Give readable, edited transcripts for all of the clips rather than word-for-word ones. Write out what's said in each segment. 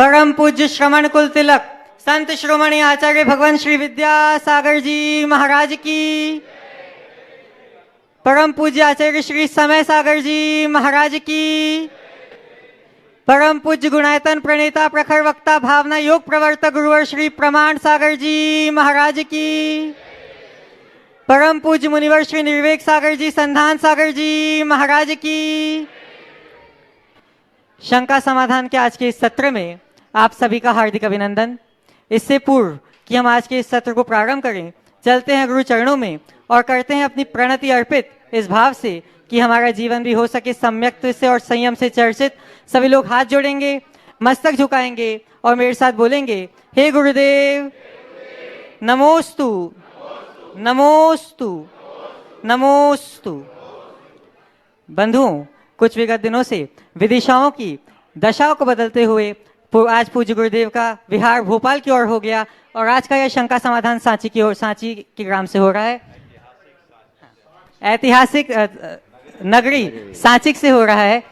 परम पूज्य श्रवण कुल तिलक संत श्रोमणी आचार्य भगवान श्री विद्यासागर जी महाराज की, परम पूज्य आचार्य श्री समय सागर जी महाराज की, परम पूज्य गुणायतन प्रणेता प्रखर वक्ता भावना योग प्रवर्तक गुरुवर श्री प्रमाण सागर जी महाराज की, परम पूज्य मुनिवर श्री निर्वेक सागर जी संधान सागर जी महाराज की। शंका समाधान के आज के इस सत्र में आप सभी का हार्दिक अभिनंदन। इससे पूर्व कि हम आज के इस सत्र को प्रारंभ करें, चलते हैं गुरु चरणों में और करते हैं अपनी प्रणति अर्पित इस भाव से कि हमारा जीवन भी हो सके सम्यक्त्व से और संयम से चर्चित। सभी लोग हाथ जोड़ेंगे, मस्तक झुकाएंगे और मेरे साथ बोलेंगे, हे गुरुदेव नमोस्तु नमोस्तु नमोस्तु। बंधुओं, कुछ विगत दिनों से विदिशाओं की दशाओं को बदलते हुए आज पूज्य गुरुदेव का विहार भोपाल की ओर हो गया और आज का यह शंका समाधान सांची की ओर, सांची के ग्राम से हो रहा है। ऐतिहासिक नगरी सांची से हो रहा है।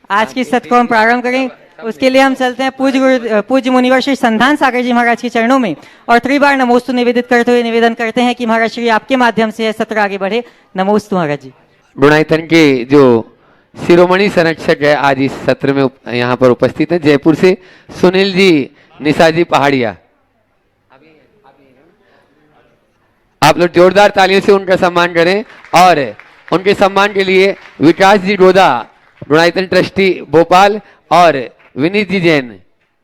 आज की सत्र को हम प्रारंभ करें, उसके लिए हम चलते हैं पूज्य मुनिवर श्री संधान सागर जी महाराज के चरणों में और त्रिबार नमोस्तु निवेदित करते हुए निवेदन करते हैं कि महाराज श्री आपके माध्यम से यह सत्र आगे बढ़े। नमोस्तु महाराज जी। गुणायतन के जो शिरोमणि संरक्षक है आज इस सत्र में यहाँ पर उपस्थित है, जयपुर से सुनील जी निशा जी पहाड़िया। आप लोग जोरदार तालियों से उनका सम्मान करें और उनके सम्मान के लिए विकास जी डोदा गुणायतन ट्रस्टी भोपाल और विनीत जी जैन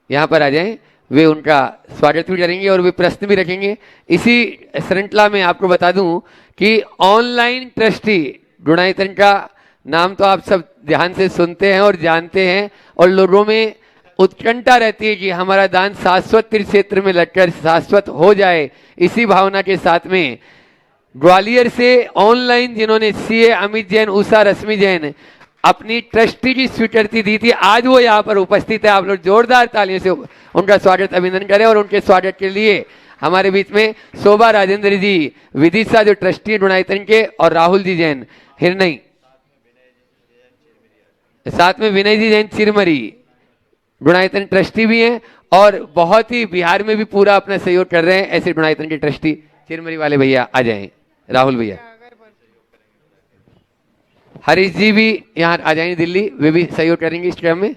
यहाँ पर आ जाएं। वे उनका स्वागत भी करेंगे और वे प्रश्न भी रखेंगे। इसी श्रृंखला में आपको बता दूं कि ऑनलाइन ट्रस्टी गुणायतन का नाम तो आप सब ध्यान से सुनते हैं और जानते हैं और लोगों में उत्कंठा रहती है कि हमारा दान शाश्वत तीर्थ क्षेत्र में लगकर शाश्वत हो जाए। इसी भावना के साथ में ग्वालियर से ऑनलाइन जिन्होंने सीए अमित जैन, उषा रश्मि जैन अपनी ट्रस्टी की स्वीकृति दी थी, आज वो यहाँ पर उपस्थित है। आप लोग जोरदार तालियों से उनका स्वागत अभिनंदन करें और उनके स्वागत के लिए हमारे बीच में शोभा राजेंद्र जी विदिशा जो ट्रस्टी गुणायतन के और राहुल जी जैन हिरनई, साथ में विनय जी जैन चिरमरी गुणायतन ट्रस्टी भी हैं और बहुत ही बिहार में भी पूरा अपना सहयोग कर रहे हैं। ऐसे गुणायतन के ट्रस्टी चिरमरी वाले भैया आ जाएं, राहुल भैया, हरीश जी भी यहाँ आ जाएंगे दिल्ली, वे भी सहयोग करेंगे इस क्रम में।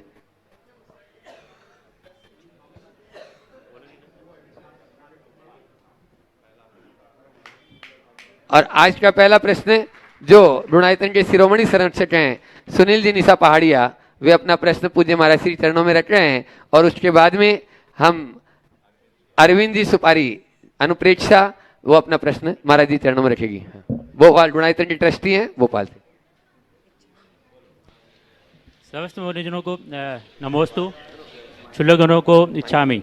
और आज का पहला प्रश्न जो गुणायतन के शिरोमणि संरक्षक हैं सुनील जी निशा पहाड़िया, वे अपना प्रश्न पूज्य महाराज श्री चरणों में रख रहे हैं और उसके बाद में हम अरविंद जी सुपारी अनुप्रेक्षा वो अपना प्रश्न महाराज जी चरणों में रखेगी। भोपाल गुणायतन के ट्रस्टी हैं भोपाल से। समस्त मुनिजनों को नमोस्तु, शुल्लगणों को इच्छामि।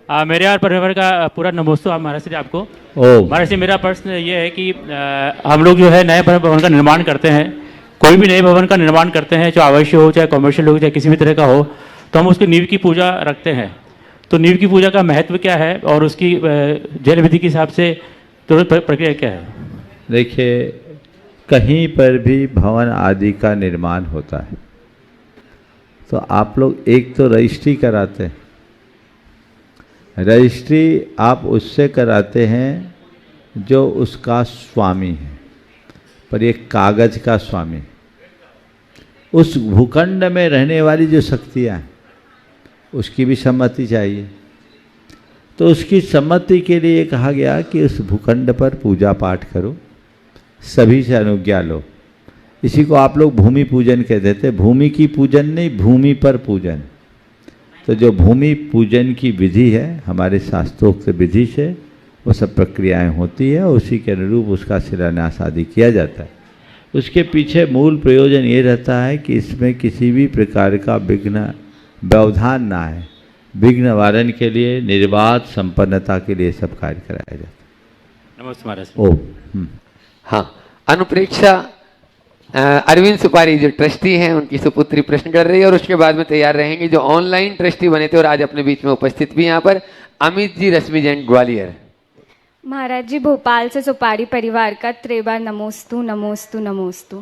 मेरे यार परिवार का पूरा नमोस्तु आप महाराज श्री आपको। महाराज श्री, मेरा प्रश्न ये है कि हम लोग जो है नए भवन का निर्माण करते हैं, कोई भी नए भवन का निर्माण करते हैं, चाहे आवश्यक हो चाहे कॉमर्शियल हो चाहे किसी भी तरह का हो, तो हम उसकी नींव की पूजा रखते हैं। तो नींव की पूजा का महत्व क्या है और उसकी जैन विधि के हिसाब से प्रक्रिया क्या है? देखिए, कहीं पर भी भवन आदि का निर्माण होता है तो आप लोग एक तो रजिस्ट्री कराते हैं। रजिस्ट्री आप उससे कराते हैं जो उसका स्वामी है, पर एक कागज का स्वामी। उस भूखंड में रहने वाली जो शक्तियाँ हैं उसकी भी सम्मति चाहिए। तो उसकी सम्मति के लिए कहा गया कि उस भूखंड पर पूजा पाठ करो, सभी से अनुज्ञा लो। इसी को आप लोग भूमि पूजन कहते थे। भूमि की पूजन नहीं, भूमि पर पूजन। तो जो भूमि पूजन की विधि है हमारे शास्त्रोक्त विधि से वो सब प्रक्रियाएं होती है और उसी के अनुरूप उसका शिलान्यास आदि किया जाता है। उसके पीछे मूल प्रयोजन ये रहता है कि इसमें किसी भी प्रकार का विघ्न व्यवधान ना है। विघ्न निवारण के लिए, निर्बाध संपन्नता के लिए सब कार्य कराया जाता है। नमस्ते महाराज। हाँ, अनुप्रेक्षा अरविंद सुपारी जो ट्रस्टी हैं उनकी सुपुत्री प्रश्न कर रही है और उसके बाद में तैयार रहेंगे जो ऑनलाइन ट्रस्टी बने थे और आज अपने बीच में उपस्थित भी यहाँ पर अमित जी रश्मि जैन ग्वालियर। महाराज जी, भोपाल से सुपारी परिवार का त्रिबार नमोस्तु नमोस्तु नमोस्तु।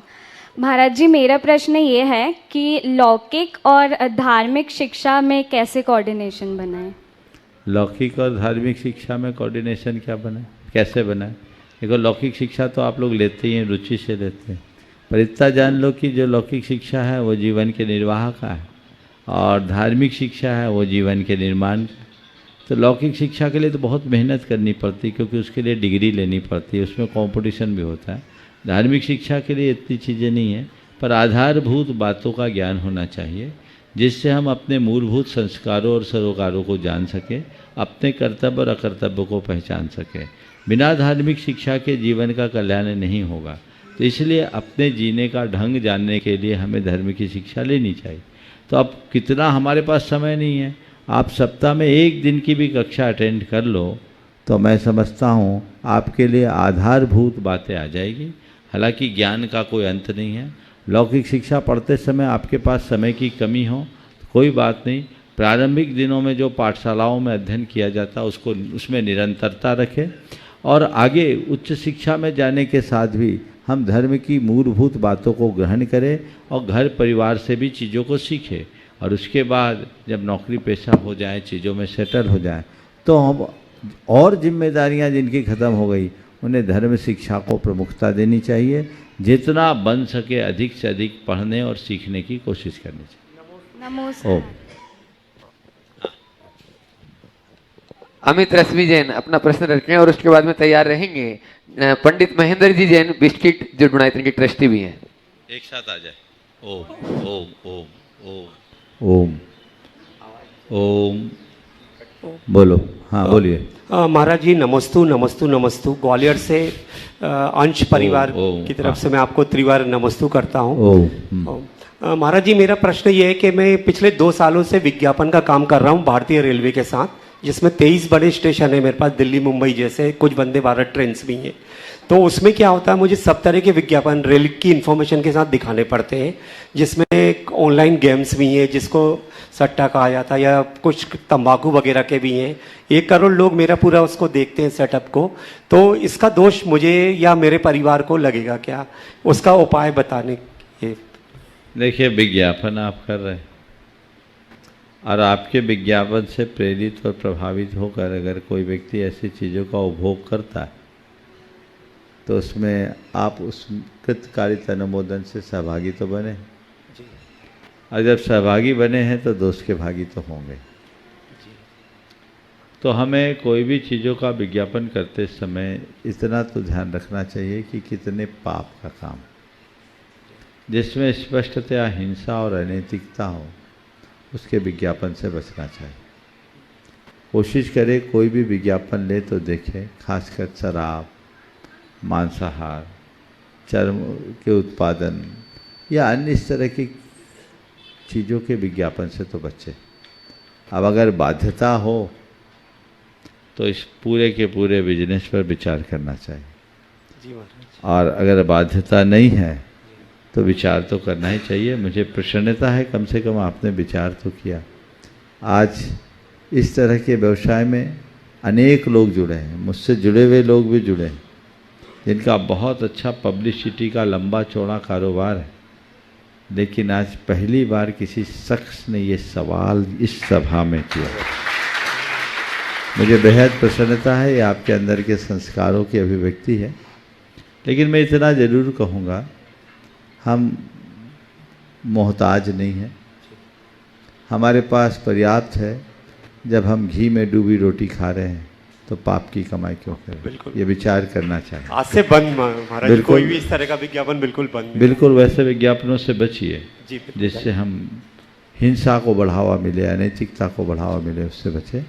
महाराज जी, मेरा प्रश्न ये है कि लौकिक और धार्मिक शिक्षा में कैसे कोऑर्डिनेशन बनाएं? लौकिक और धार्मिक शिक्षा में कोऑर्डिनेशन क्या बनाए, कैसे बनाए? देखो, लौकिक शिक्षा तो आप लोग लेते ही हैं, रुचि से लेते हैं, पर इतना जान लो कि जो लौकिक शिक्षा है वो जीवन के निर्वाह का है और धार्मिक शिक्षा है वो जीवन के निर्माण का। तो लौकिक शिक्षा के लिए तो बहुत मेहनत करनी पड़ती है, क्योंकि उसके लिए डिग्री लेनी पड़ती है, उसमें कंपटीशन भी होता है। धार्मिक शिक्षा के लिए इतनी चीज़ें नहीं है, पर आधारभूत बातों का ज्ञान होना चाहिए, जिससे हम अपने मूलभूत संस्कारों और सरोकारों को जान सकें, अपने कर्तव्य और अकर्तव्य को पहचान सकें। बिना धार्मिक शिक्षा के जीवन का कल्याण नहीं होगा। तो इसलिए अपने जीने का ढंग जानने के लिए हमें धर्म की शिक्षा लेनी चाहिए। तो अब कितना हमारे पास समय नहीं है, आप सप्ताह में एक दिन की भी कक्षा अटेंड कर लो तो मैं समझता हूँ आपके लिए आधारभूत बातें आ जाएगी। हालांकि ज्ञान का कोई अंत नहीं है। लौकिक शिक्षा पढ़ते समय आपके पास समय की कमी हो तो कोई बात नहीं, प्रारंभिक दिनों में जो पाठशालाओं में अध्ययन किया जाता है उसको उसमें निरंतरता रखें और आगे उच्च शिक्षा में जाने के साथ भी हम धर्म की मूलभूत बातों को ग्रहण करें और घर परिवार से भी चीज़ों को सीखें। और उसके बाद जब नौकरी पेशा हो जाए, चीज़ों में सेटल हो जाए, तो हम और जिम्मेदारियां जिनकी ख़त्म हो गई उन्हें धर्म शिक्षा को प्रमुखता देनी चाहिए। जितना बन सके अधिक से अधिक पढ़ने और सीखने की कोशिश करनी चाहिए। नमस्कार। अमित रश्मि जैन अपना प्रश्न रखें और उसके बाद में तैयार रहेंगे पंडित महेंद्र जी जैन बिस्किट, जो डुनाइतन के ट्रस्टी भी हैं। एक साथ आ जाए। ओम ओम ओम ओम ओम ओम बोलो। हाँ बोलिए। महाराज जी नमस्तु नमस्तु नमस्तु। ग्वालियर से अंश परिवार की तरफ से मैं आपको त्रिवार नमस्तु करता हूँ। महाराज जी, मेरा प्रश्न ये है कि मैं पिछले 2 सालों से विज्ञापन का काम कर रहा हूँ भारतीय रेलवे के साथ, जिसमें 23 बड़े स्टेशन है मेरे पास, दिल्ली मुंबई जैसे, कुछ वंदे भारत ट्रेन भी हैं। तो उसमें क्या होता है, मुझे सब तरह के विज्ञापन रेल की इन्फॉर्मेशन के साथ दिखाने पड़ते हैं, जिसमें ऑनलाइन गेम्स भी हैं जिसको सट्टा कहा जाता है, या कुछ तंबाकू वगैरह के भी हैं। 1 करोड़ लोग मेरा पूरा उसको देखते हैं सेटअप को। तो इसका दोष मुझे या मेरे परिवार को लगेगा क्या? उसका उपाय बताने के। देखिए, विज्ञापन आप कर रहे हैं और आपके विज्ञापन से प्रेरित और प्रभावित होकर अगर कोई व्यक्ति ऐसी चीज़ों का उपभोग करता है तो उसमें आप उस कृतकार्यता अनुमोदन से सहभागी तो बने, और जब सहभागी बने हैं तो दोष के भागी तो होंगे। तो हमें कोई भी चीज़ों का विज्ञापन करते समय इतना तो ध्यान रखना चाहिए कि कितने पाप का काम, जिसमें स्पष्टतया हिंसा और अनैतिकता हो, उसके विज्ञापन से बचना चाहिए। कोशिश करें कोई भी विज्ञापन ले तो देखें, खासकर शराब, मांसाहार, चर्म के उत्पादन या अन्य इस तरह की चीज़ों के विज्ञापन से तो बचे। अब अगर बाध्यता हो तो इस पूरे के पूरे बिजनेस पर विचार करना चाहिए जी महाराज। और अगर बाध्यता नहीं है तो विचार तो करना ही चाहिए। मुझे प्रसन्नता है कम से कम आपने विचार तो किया। आज इस तरह के व्यवसाय में अनेक लोग जुड़े हैं, मुझसे जुड़े हुए लोग भी जुड़े हैं, जिनका बहुत अच्छा पब्लिसिटी का लंबा चौड़ा कारोबार है। लेकिन आज पहली बार किसी शख्स ने ये सवाल इस सभा में किया। मुझे बेहद प्रसन्नता है, ये आपके अंदर के संस्कारों की अभिव्यक्ति है। लेकिन मैं इतना ज़रूर कहूँगा, हम मोहताज नहीं हैं, हमारे पास पर्याप्त है। जब हम घी में डूबी रोटी खा रहे हैं तो पाप की कमाई क्यों करें? ये विचार करना चाहिए। आज से बंद महाराज, बिल्कुल। कोई भी इस तरह का विज्ञापन बिल्कुल बंद। बिल्कुल वैसे विज्ञापनों से बचिए जी, बिल्कुल। जिससे हम हिंसा को बढ़ावा मिले, अनैतिकता को बढ़ावा मिले, उससे बचे।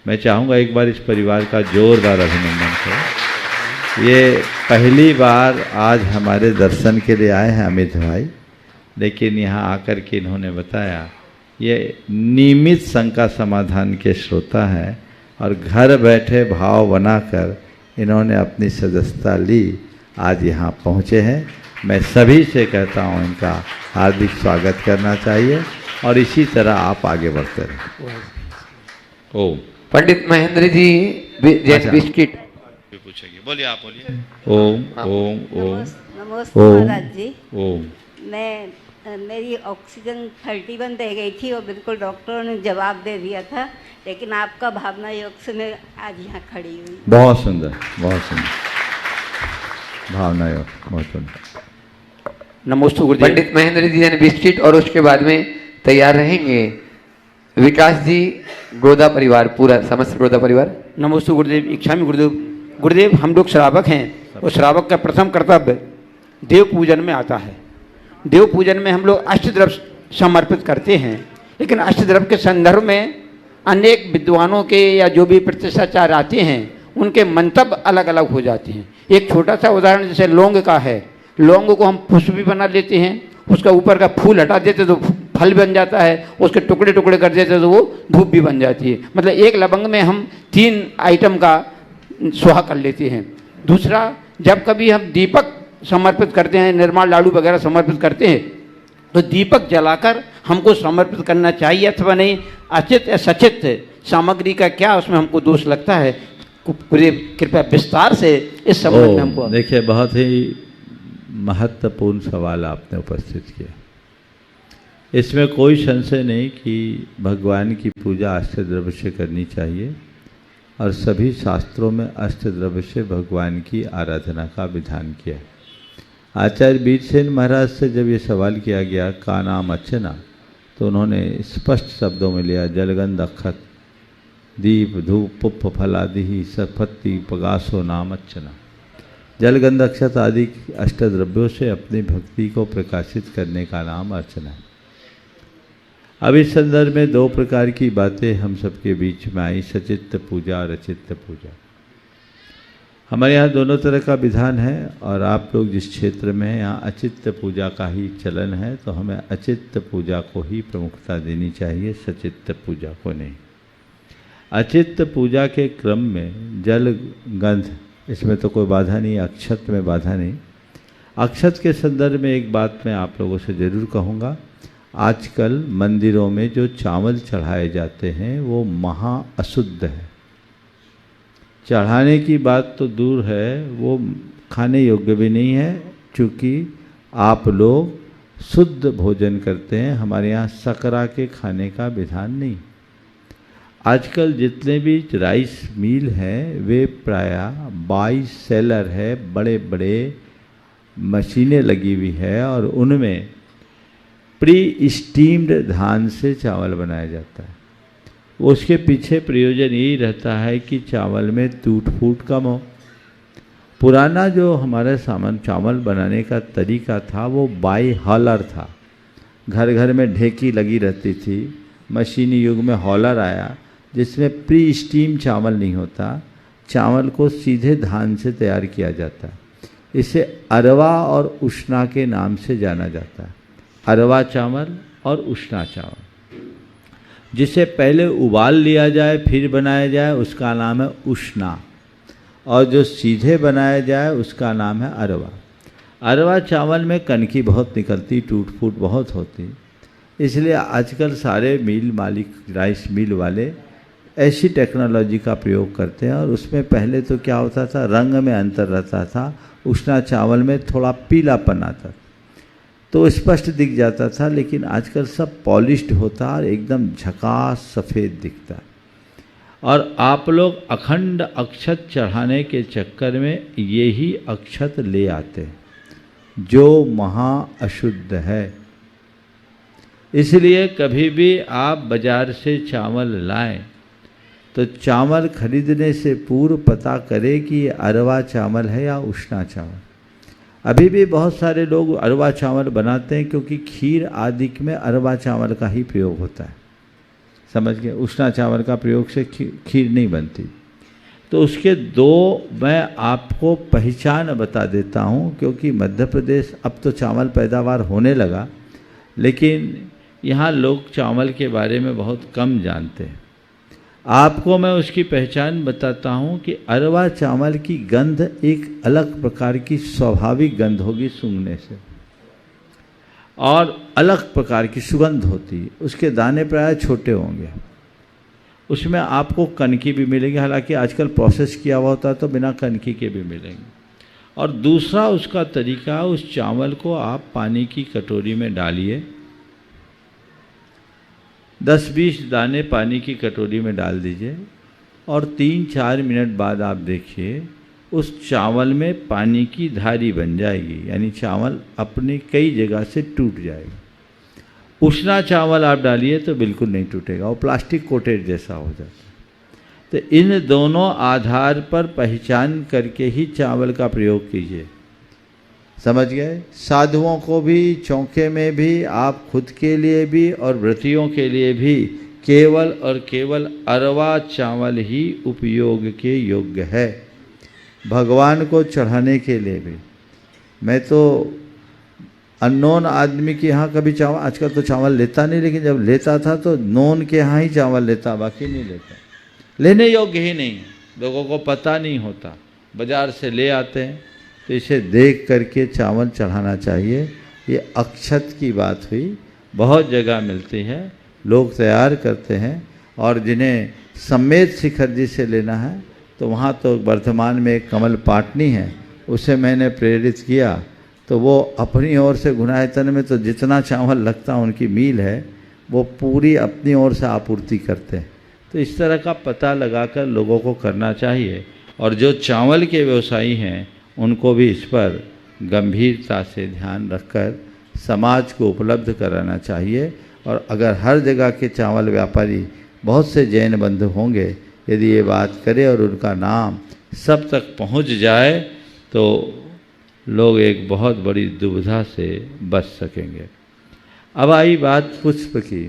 मैं चाहूँगा एक बार इस परिवार का जोरदार अभिनंदन करें। ये पहली बार आज हमारे दर्शन के लिए आए हैं अमित भाई, लेकिन यहाँ आकर के इन्होंने बताया ये नियमित शंका समाधान के श्रोता हैं और घर बैठे भाव बनाकर इन्होंने अपनी सदस्यता ली, आज यहाँ पहुँचे हैं। मैं सभी से कहता हूँ इनका हार्दिक स्वागत करना चाहिए और इसी तरह आप आगे बढ़ते रहें। ओम। पंडित महेंद्र जी जैन बिस्किट पूछेंगे, बोलिए, आप बोलिए। ओम ओम ओम नमस्ते महाराज जी। ओम। मेरी ऑक्सीजन 31 रह गई थी और बिल्कुल डॉक्टरों ने जवाब दे दिया था, लेकिन आपका भावना योग से मैं आज यहाँ खड़ी हुई। बहुत सुंदर, बहुत सुंदर भावना योग, बहुत सुंदर। नमस्ते गुरुदेव। पंडित महेंद्र जी ने बिस्किट और उसके बाद में तैयार रहेंगे विकास जी, गोदा परिवार, पूरा समस्त गोदा परिवार। नमस्ते गुरुदेव, इच्छा में गुरुदेव। गुरुदेव, हम लोग श्रावक हैं और श्रावक का प्रथम कर्तव्य देव पूजन में आता है। देव पूजन में हम लोग अष्टद्रव्य समर्पित करते हैं, लेकिन अष्टद्रव्य के संदर्भ में अनेक विद्वानों के या जो भी प्रतिष्ठाचार आते हैं उनके मंतव्य अलग अलग हो जाते हैं। एक छोटा सा उदाहरण जैसे लौंग का है, लौंग को हम पुष्प भी बना लेते हैं, उसका ऊपर का फूल हटा देते तो फल बन जाता है, उसके टुकड़े टुकड़े कर देते तो वो धूप भी बन जाती है। मतलब एक लवंग में हम 3 आइटम का स्वाहा कर लेते हैं। दूसरा, जब कभी हम दीपक समर्पित करते हैं, निर्माण लाडू वगैरह समर्पित करते हैं, तो दीपक जलाकर हमको समर्पित करना चाहिए अथवा नहीं। अचित या सचित सामग्री का क्या उसमें हमको दोष लगता है? कृपया विस्तार से इस संबंध में हमको। देखिए, बहुत ही महत्वपूर्ण सवाल आपने उपस्थित किया। इसमें कोई संशय नहीं कि भगवान की पूजा अष्टद्रव्य से करनी चाहिए और सभी शास्त्रों में अष्टद्रव्य से भगवान की आराधना का विधान किया है। आचार्य वीरसेन महाराज से जब ये सवाल किया गया का नाम अर्चना, तो उन्होंने स्पष्ट शब्दों में लिया, जलगंध अक्षत दीप धूप पुष्प फल आदि सपत्ति पगासो नाम अर्चना। जलगंध अक्षत आदि अष्टद्रव्यों से अपनी भक्ति को प्रकाशित करने का नाम अर्चना है। अब इस संदर्भ में 2 प्रकार की बातें हम सबके बीच में आई, सचित्त पूजा और अचित्त पूजा। हमारे यहाँ दोनों तरह का विधान है और आप लोग जिस क्षेत्र में हैं यहाँ अचित्त पूजा का ही चलन है, तो हमें अचित्त पूजा को ही प्रमुखता देनी चाहिए, सचित्त पूजा को नहीं। अचित्त पूजा के क्रम में जल गंध, इसमें तो कोई बाधा नहीं, अक्षत में बाधा नहीं। अक्षत के संदर्भ में एक बात मैं आप लोगों से ज़रूर कहूँगा, आजकल मंदिरों में जो चावल चढ़ाए जाते हैं वो महा अशुद्ध है। चढ़ाने की बात तो दूर है, वो खाने योग्य भी नहीं है, क्योंकि आप लोग शुद्ध भोजन करते हैं। हमारे यहाँ सकरा के खाने का विधान नहीं। आजकल जितने भी राइस मिल हैं वे प्रायः 22 सेलर है, बड़े बड़े मशीनें लगी हुई है और उनमें प्री स्टीम्ड धान से चावल बनाया जाता है। उसके पीछे प्रयोजन यही रहता है कि चावल में टूट फूट कम हो। पुराना जो हमारा सामान चावल बनाने का तरीका था वो बाई हॉलर था। घर घर में ढेकी लगी रहती थी। मशीनी युग में हॉलर आया जिसमें प्री स्टीम चावल नहीं होता, चावल को सीधे धान से तैयार किया जाता है। इसे अरवा और उष्णा के नाम से जाना जाता है। अरवा चावल और उष्णा चावल, जिसे पहले उबाल लिया जाए फिर बनाया जाए उसका नाम है उष्णा, और जो सीधे बनाया जाए उसका नाम है अरवा। अरवा चावल में कनकी बहुत निकलती, टूट फूट बहुत होती, इसलिए आजकल सारे मिल मालिक, राइस मिल वाले ऐसी टेक्नोलॉजी का प्रयोग करते हैं। और उसमें पहले तो क्या होता था, रंग में अंतर रहता था। उष्णा चावल में थोड़ा पीलापन आता था तो स्पष्ट दिख जाता था, लेकिन आजकल सब पॉलिश्ड होता और एकदम झकास सफ़ेद दिखता। और आप लोग अखंड अक्षत चढ़ाने के चक्कर में यही अक्षत ले आते हैं जो महा अशुद्ध है। इसलिए कभी भी आप बाज़ार से चावल लाएं तो चावल खरीदने से पूर्व पता करें कि ये अरवा चावल है या उष्णा चावल। अभी भी बहुत सारे लोग अरवा चावल बनाते हैं क्योंकि खीर आदि में अरवा चावल का ही प्रयोग होता है, समझ गए। उष्णा चावल का प्रयोग से खीर नहीं बनती। तो उसके 2 मैं आपको पहचान बता देता हूँ, क्योंकि मध्य प्रदेश अब तो चावल पैदावार होने लगा, लेकिन यहाँ लोग चावल के बारे में बहुत कम जानते हैं। आपको मैं उसकी पहचान बताता हूँ कि अरवा चावल की गंध एक अलग प्रकार की स्वाभाविक गंध होगी सूंघने से, और अलग प्रकार की सुगंध होती। उसके दाने प्राय छोटे होंगे, उसमें आपको कनकी भी मिलेगी, हालांकि आजकल प्रोसेस किया हुआ होता है तो बिना कनकी के भी मिलेंगे। और दूसरा उसका तरीका, उस चावल को आप पानी की कटोरी में डालिए, 10-20 दाने पानी की कटोरी में डाल दीजिए और 3-4 मिनट बाद आप देखिए उस चावल में पानी की धारी बन जाएगी, यानी चावल अपनी कई जगह से टूट जाएगा। उष्णा चावल आप डालिए तो बिल्कुल नहीं टूटेगा, वो प्लास्टिक कोटेड जैसा हो जाता है। तो इन दोनों आधार पर पहचान करके ही चावल का प्रयोग कीजिए, समझ गए। साधुओं को भी चौके में भी, आप खुद के लिए भी और व्रतियों के लिए भी केवल और केवल अरवा चावल ही उपयोग के योग्य है, भगवान को चढ़ाने के लिए भी। मैं तो अननोन आदमी के यहाँ कभी चावल, आजकल तो चावल लेता नहीं, लेकिन जब लेता था तो नोन के यहाँ ही चावल लेता, बाकी नहीं लेता। लेने योग्य ही नहीं, लोगों को पता नहीं होता, बाजार से ले आते हैं। तो इसे देख करके चावल चढ़ाना चाहिए। ये अक्षत की बात हुई, बहुत जगह मिलती है, लोग तैयार करते हैं। और जिन्हें समेत शिखर जी से लेना है तो वहाँ तो वर्तमान में एक कमल पाटनी है, उसे मैंने प्रेरित किया, तो वो अपनी ओर से गुणायतन में तो जितना चावल लगता उनकी मील है वो पूरी अपनी ओर से आपूर्ति करते हैं। तो इस तरह का पता लगाकर लोगों को करना चाहिए। और जो चावल के व्यवसायी हैं उनको भी इस पर गंभीरता से ध्यान रखकर समाज को उपलब्ध कराना चाहिए। और अगर हर जगह के चावल व्यापारी, बहुत से जैन बंधु होंगे, यदि ये बात करें और उनका नाम सब तक पहुंच जाए तो लोग एक बहुत बड़ी दुविधा से बच सकेंगे। अब आई बात पुष्प की।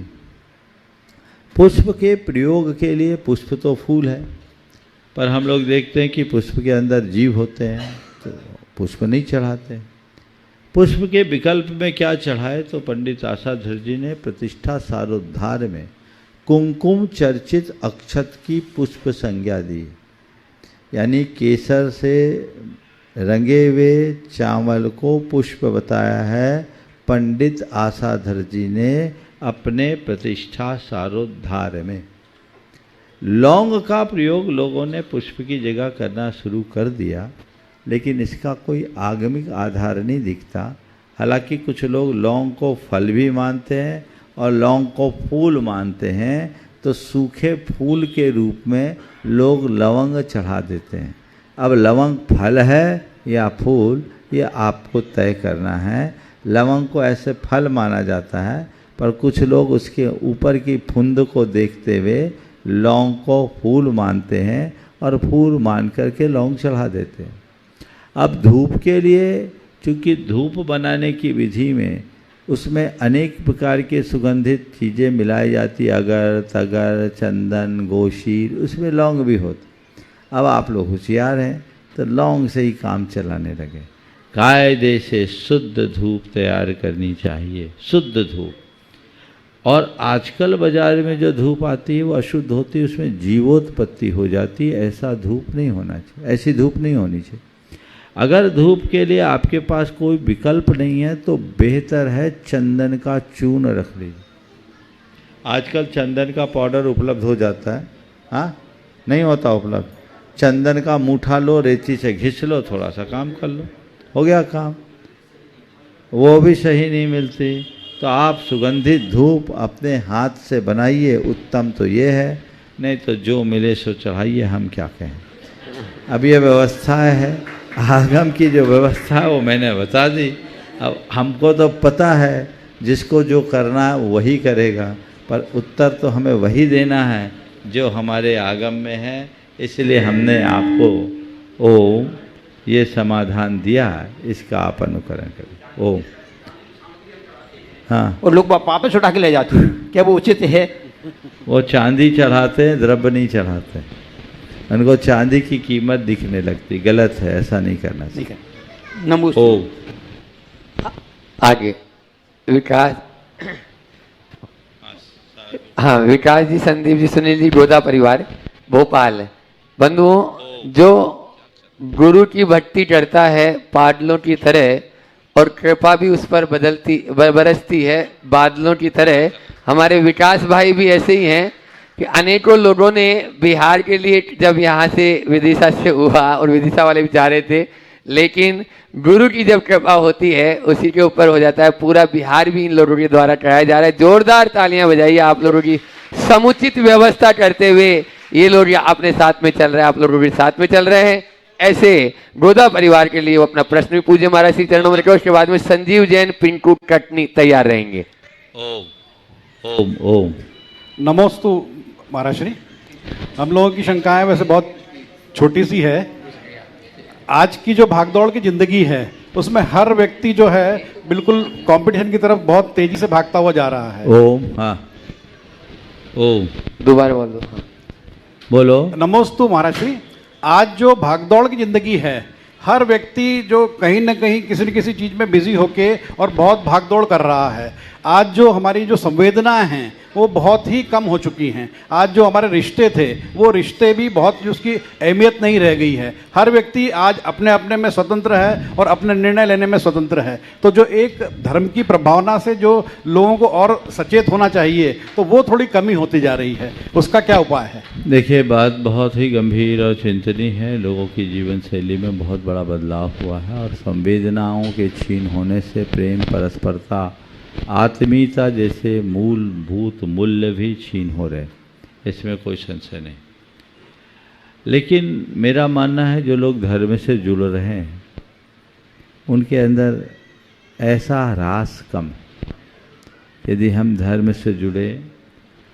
पुष्प के प्रयोग के लिए पुष्प तो फूल है, पर हम लोग देखते हैं कि पुष्प के अंदर जीव होते हैं तो पुष्प नहीं चढ़ाते। पुष्प के विकल्प में क्या चढ़ाए, तो पंडित आशाधर जी ने प्रतिष्ठा सारोद्धार में कुमकुम चर्चित अक्षत की पुष्प संज्ञा दी, यानी केसर से रंगे हुए चावल को पुष्प बताया है पंडित आशाधर जी ने अपने प्रतिष्ठा सारोद्धार में। लौंग का प्रयोग लोगों ने पुष्प की जगह करना शुरू कर दिया, लेकिन इसका कोई आगमिक आधार नहीं दिखता। हालांकि कुछ लोग लौंग को फल भी मानते हैं और लौंग को फूल मानते हैं, तो सूखे फूल के रूप में लोग लवंग चढ़ा देते हैं। अब लवंग फल है या फूल, ये आपको तय करना है। लवंग को ऐसे फल माना जाता है, पर कुछ लोग उसके ऊपर की फुंद को देखते हुए लौंग को फूल मानते हैं और फूल मान करके लौंग चढ़ा देते हैं। अब धूप के लिए, चूँकि धूप बनाने की विधि में उसमें अनेक प्रकार के सुगंधित चीज़ें मिलाई जाती, अगर तगर चंदन गोशीर, उसमें लौंग भी होती। अब आप लोग होशियार हैं तो लौंग से ही काम चलाने लगे। कायदे से शुद्ध धूप तैयार करनी चाहिए, शुद्ध धूप। और आजकल बाजार में जो धूप आती है वो अशुद्ध होती है, उसमें जीवोत्पत्ति हो जाती है। ऐसा धूप नहीं होना चाहिए, ऐसी धूप नहीं होनी चाहिए। अगर धूप के लिए आपके पास कोई विकल्प नहीं है तो बेहतर है चंदन का चूर्ण रख लीजिए। आजकल चंदन का पाउडर उपलब्ध हो जाता है, हाँ नहीं होता उपलब्ध। चंदन का मूठा लो, रेती से घिस लो, थोड़ा सा काम कर लो, हो गया काम। वो भी सही नहीं मिलती, तो आप सुगंधित धूप अपने हाथ से बनाइए, उत्तम तो ये है। नहीं तो जो मिले सो चढ़ाइए, हम क्या कहें। अब ये व्यवस्था है, आगम की जो व्यवस्था है वो मैंने बता दी। अब हमको तो पता है जिसको जो करना है वही करेगा, पर उत्तर तो हमें वही देना है जो हमारे आगम में है। इसलिए हमने आपको ओम ये समाधान दिया है, इसका आप अनुकरण करें। ओम। हाँ, और लोग वापस उठा के ले जाते हैं, क्या वो उचित है? वो चांदी चढ़ाते हैं, द्रव्य नहीं चढ़ाते। उनको चांदी की कीमत दिखने लगती, गलत है, ऐसा नहीं करना चाहिए। नमोस्तु। ओम। आगे विकास, हाँ विकास जी, संदीप जी, सुनील जी, गोदा परिवार भोपाल। बंधुओं, जो गुरु की भट्टी चढ़ता है पाडलों की तरह और कृपा भी उस पर बरसती है बादलों की तरह, हमारे विकास भाई भी ऐसे ही हैं कि अनेकों लोगों ने बिहार के लिए, जब यहाँ से विदिशा से हुआ और विदिशा वाले भी जा रहे थे, लेकिन गुरु की जब कृपा होती है उसी के ऊपर हो जाता है। पूरा बिहार भी इन लोगों के द्वारा कराया जा रहा है। जोरदार तालियां बजाइए आप लोगों की समुचित व्यवस्था करते हुए। ये लोग अपने साथ में चल रहे हैं, आप लोगों के साथ में चल रहे हैं। ऐसे गोदा परिवार के लिए वो अपना प्रश्न भी पूज्य महाराज श्री चरणों में रखे। उसके बाद में संजीव जैन पिंकू कटनी तैयार रहेंगे। ओम ओम ओम। नमोस्तु महाराज श्री। हम लोगों की शंकाएं वैसे बहुत छोटी सी है। आज की जो भागदौड़ की जिंदगी है उसमें हर व्यक्ति जो है बिल्कुल कंपटीशन की तरफ बहुत तेजी से भागता हुआ जा रहा है। ओम। हाँ ओम। दोबारा बोल दो। बोलो। नमोस्तु महाराज श्री। आज जो भागदौड़ की जिंदगी है हर व्यक्ति जो कहीं ना कहीं किसी न किसी चीज़ में बिजी होके और बहुत भागदौड़ कर रहा है। आज जो हमारी जो संवेदनाएं हैं वो बहुत ही कम हो चुकी हैं। आज जो हमारे रिश्ते थे वो रिश्ते भी बहुत उसकी अहमियत नहीं रह गई है। हर व्यक्ति आज अपने अपने में स्वतंत्र है और अपने निर्णय लेने में स्वतंत्र है। तो जो एक धर्म की प्रभावना से जो लोगों को और सचेत होना चाहिए तो वो थोड़ी कमी होती जा रही है, उसका क्या उपाय है? देखिए, बात बहुत ही गंभीर और चिंतनीय है। लोगों की जीवन शैली में बहुत बड़ा बदलाव हुआ है और संवेदनाओं के छीन होने से प्रेम, परस्परता, आत्मीयता जैसे मूलभूत मूल्य भी छीन हो रहे, इसमें कोई संशय नहीं। लेकिन मेरा मानना है जो लोग धर्म से जुड़ रहे हैं उनके अंदर ऐसा ह्रास कम है। यदि हम धर्म से जुड़े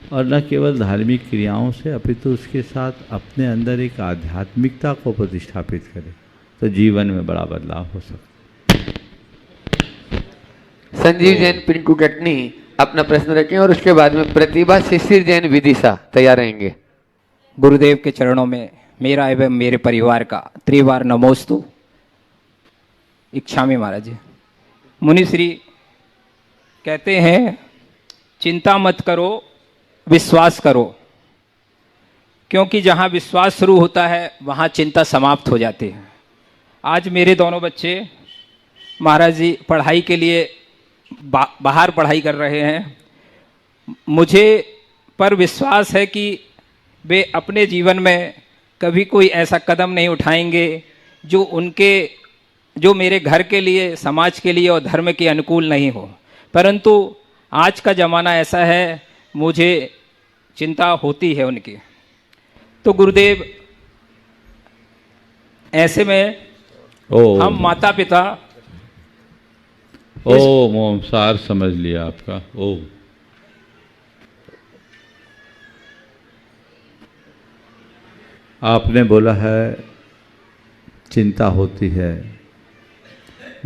और न केवल धार्मिक क्रियाओं से अपितु उसके साथ अपने अंदर एक आध्यात्मिकता को प्रतिष्ठापित करें तो जीवन में बड़ा बदलाव हो सकता है। संजीव जैन पिंकू कटनी अपना प्रश्न रखें और उसके बाद में प्रतिभा शिशिर जैन विदिशा तैयार रहेंगे। गुरुदेव के चरणों में मेरा एवं मेरे परिवार का त्रिवार नमोस्तु। इच्छामी महाराज जी। मुनिश्री कहते हैं चिंता मत करो, विश्वास करो, क्योंकि जहाँ विश्वास शुरू होता है वहाँ चिंता समाप्त हो जाती है। आज मेरे दोनों बच्चे महाराज जी पढ़ाई के लिए बाहर पढ़ाई कर रहे हैं। मुझे पर विश्वास है कि वे अपने जीवन में कभी कोई ऐसा कदम नहीं उठाएंगे जो मेरे घर के लिए, समाज के लिए और धर्म के अनुकूल नहीं हो। परंतु आज का ज़माना ऐसा है, मुझे चिंता होती है उनकी। तो गुरुदेव, ऐसे में हम माता पिता ओम ओम सार समझ लिया आपका। ओम। आपने बोला है चिंता होती है,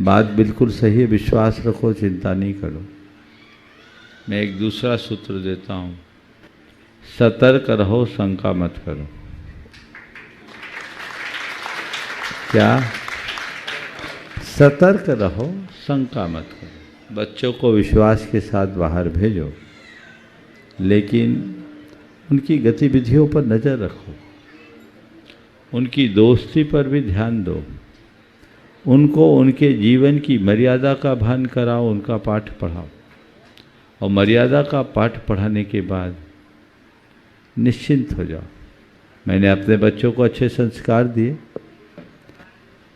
बात बिल्कुल सही है। विश्वास रखो, चिंता नहीं करो। मैं एक दूसरा सूत्र देता हूँ, सतर्क रहो, शंका मत करो। क्या? सतर्क रहो, शंका मत करो। बच्चों को विश्वास के साथ बाहर भेजो, लेकिन उनकी गतिविधियों पर नज़र रखो, उनकी दोस्ती पर भी ध्यान दो, उनको उनके जीवन की मर्यादा का भान कराओ, उनका पाठ पढ़ाओ। और मर्यादा का पाठ पढ़ाने के बाद निश्चिंत हो जाओ। मैंने अपने बच्चों को अच्छे संस्कार दिए,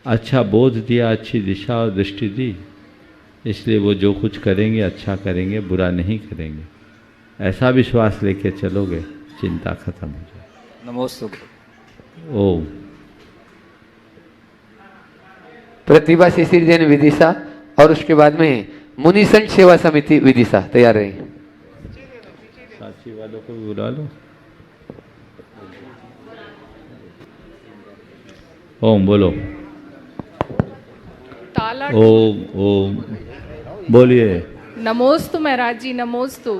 अच्छा बोध दिया, अच्छी दिशा और दृष्टि दी, इसलिए वो जो कुछ करेंगे अच्छा करेंगे, बुरा नहीं करेंगे। ऐसा विश्वास लेके चलोगे, चिंता खत्म हो जाए। नमोस्तु। ओम। प्रतिभा शिशिर जैन विदिशा और उसके बाद में मुनिसंघ सेवा समिति विदिशा तैयार रही। साक्षी वालों को भी बुला लो। ओम बोलो। ओम ओम बोलिए। नमोस्तु महाराज जी, नमोस्तु।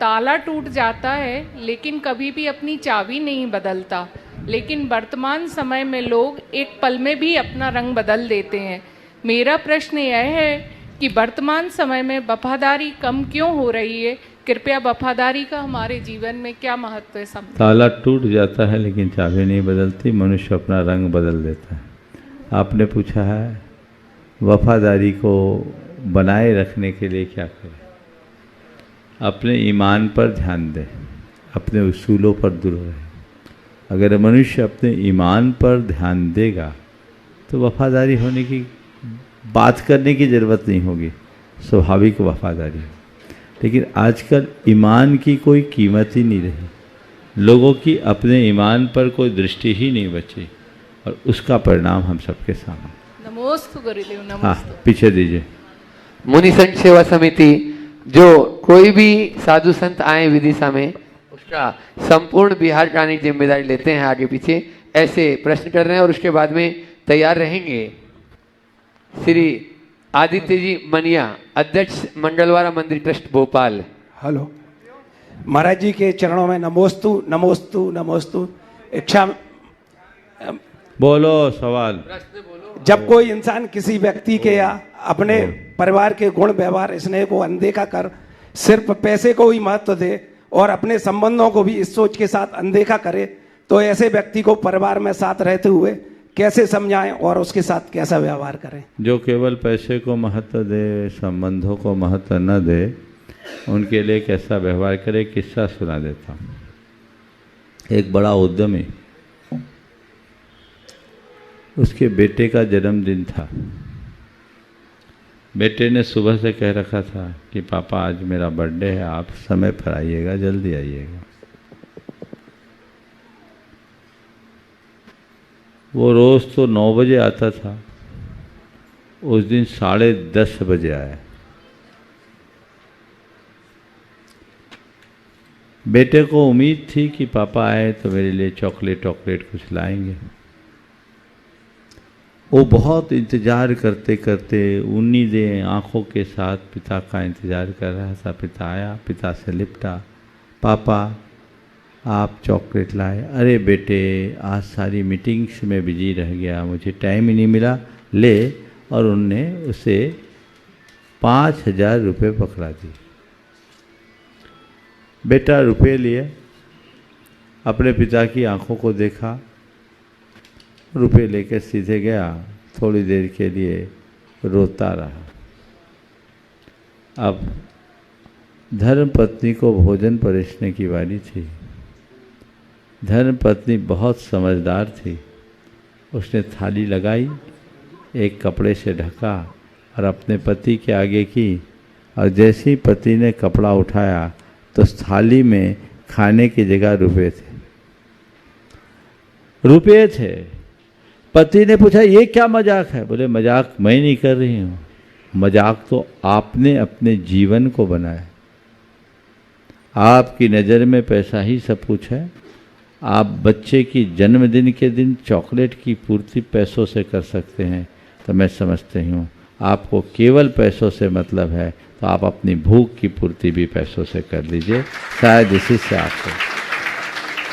ताला टूट जाता है लेकिन कभी भी अपनी चाबी नहीं बदलता, लेकिन वर्तमान समय में लोग एक पल में भी अपना रंग बदल देते हैं। मेरा प्रश्न यह है कि वर्तमान समय में वफादारी कम क्यों हो रही है? कृपया वफादारी का हमारे जीवन में क्या महत्व है समझें। ताला टूट जाता है लेकिन चाबी नहीं बदलती, मनुष्य अपना रंग बदल देता है। आपने पूछा है वफादारी को बनाए रखने के लिए क्या करें? अपने ईमान पर ध्यान दें, अपने उसूलों पर दूर रहें। अगर मनुष्य अपने ईमान पर ध्यान देगा तो वफादारी होने की बात करने की ज़रूरत नहीं होगी, स्वाभाविक वफादारी। लेकिन आजकल ईमान की कोई कीमत ही नहीं रही, लोगों की अपने ईमान पर कोई दृष्टि ही नहीं बची, और उसका परिणाम हम सबके सामने। नमोस्तु गुरुदेव, हाँ, नमोस्तु। पीछे दीजिए। मुनि संघ सेवा समिति, जो कोई भी साधु संत आए विदिशा में, उसका संपूर्ण बिहार कराने की जिम्मेदारी लेते हैं। आगे पीछे ऐसे प्रश्न कर रहे हैं और उसके बाद में तैयार रहेंगे श्री आदित्य जी मनिया, अध्यक्ष मंगलवारा मंदिर ट्रस्ट भोपाल। हेलो, महाराज जी के चरणों में नमोस्तु नमोस्तु नमोस्तु। इच्छा बोलो सवाल। जब कोई इंसान किसी व्यक्ति के या अपने परिवार के गुण व्यवहार स्नेह को अनदेखा कर सिर्फ पैसे को ही महत्व दे और अपने संबंधों को भी इस सोच के साथ अनदेखा करे, तो ऐसे व्यक्ति को परिवार में साथ रहते हुए कैसे समझाएं और उसके साथ कैसा व्यवहार करें? जो केवल पैसे को महत्व दे, संबंधों को महत्व न दे, उनके लिए कैसा व्यवहार करे, किस्सा सुना देता हूँ। एक बड़ा उद्यमी, उसके बेटे का जन्मदिन था। बेटे ने सुबह से कह रखा था कि पापा आज मेरा बर्थडे है, आप समय पर आइएगा, जल्दी आइएगा। वो रोज़ तो 9 बजे आता था, उस दिन 10:30 बजे आया। बेटे को उम्मीद थी कि पापा आए तो मेरे लिए चॉकलेट कुछ लाएंगे। वो बहुत इंतज़ार करते करते उम्मीदें आँखों के साथ पिता का इंतज़ार कर रहा था। पिता आया, पिता से लिपटा, पापा आप चॉकलेट लाए। अरे बेटे, आज सारी मीटिंग्स में बिजी रह गया, मुझे टाइम ही नहीं मिला, ले। और उनने उसे 5,000 रुपये पकड़ा दिए। बेटा रुपये लिए, अपने पिता की आंखों को देखा, रुपये लेकर सीधे गया। थोड़ी देर के लिए रोता रहा। अब धर्म पत्नी को भोजन परोसने की बारी थी। धर्म पत्नी बहुत समझदार थी। उसने थाली लगाई, एक कपड़े से ढका और अपने पति के आगे की। और जैसे ही पति ने कपड़ा उठाया तो उस थाली में खाने की जगह रुपये थे। पति ने पूछा, ये क्या मजाक है? बोले, मजाक मैं नहीं कर रही हूँ, मजाक तो आपने अपने जीवन को बनाया। आपकी नज़र में पैसा ही सब कुछ है। आप बच्चे की जन्मदिन के दिन चॉकलेट की पूर्ति पैसों से कर सकते हैं, तो मैं समझती हूँ आपको केवल पैसों से मतलब है, तो आप अपनी भूख की पूर्ति भी पैसों से कर लीजिए, शायद इसी से आपको।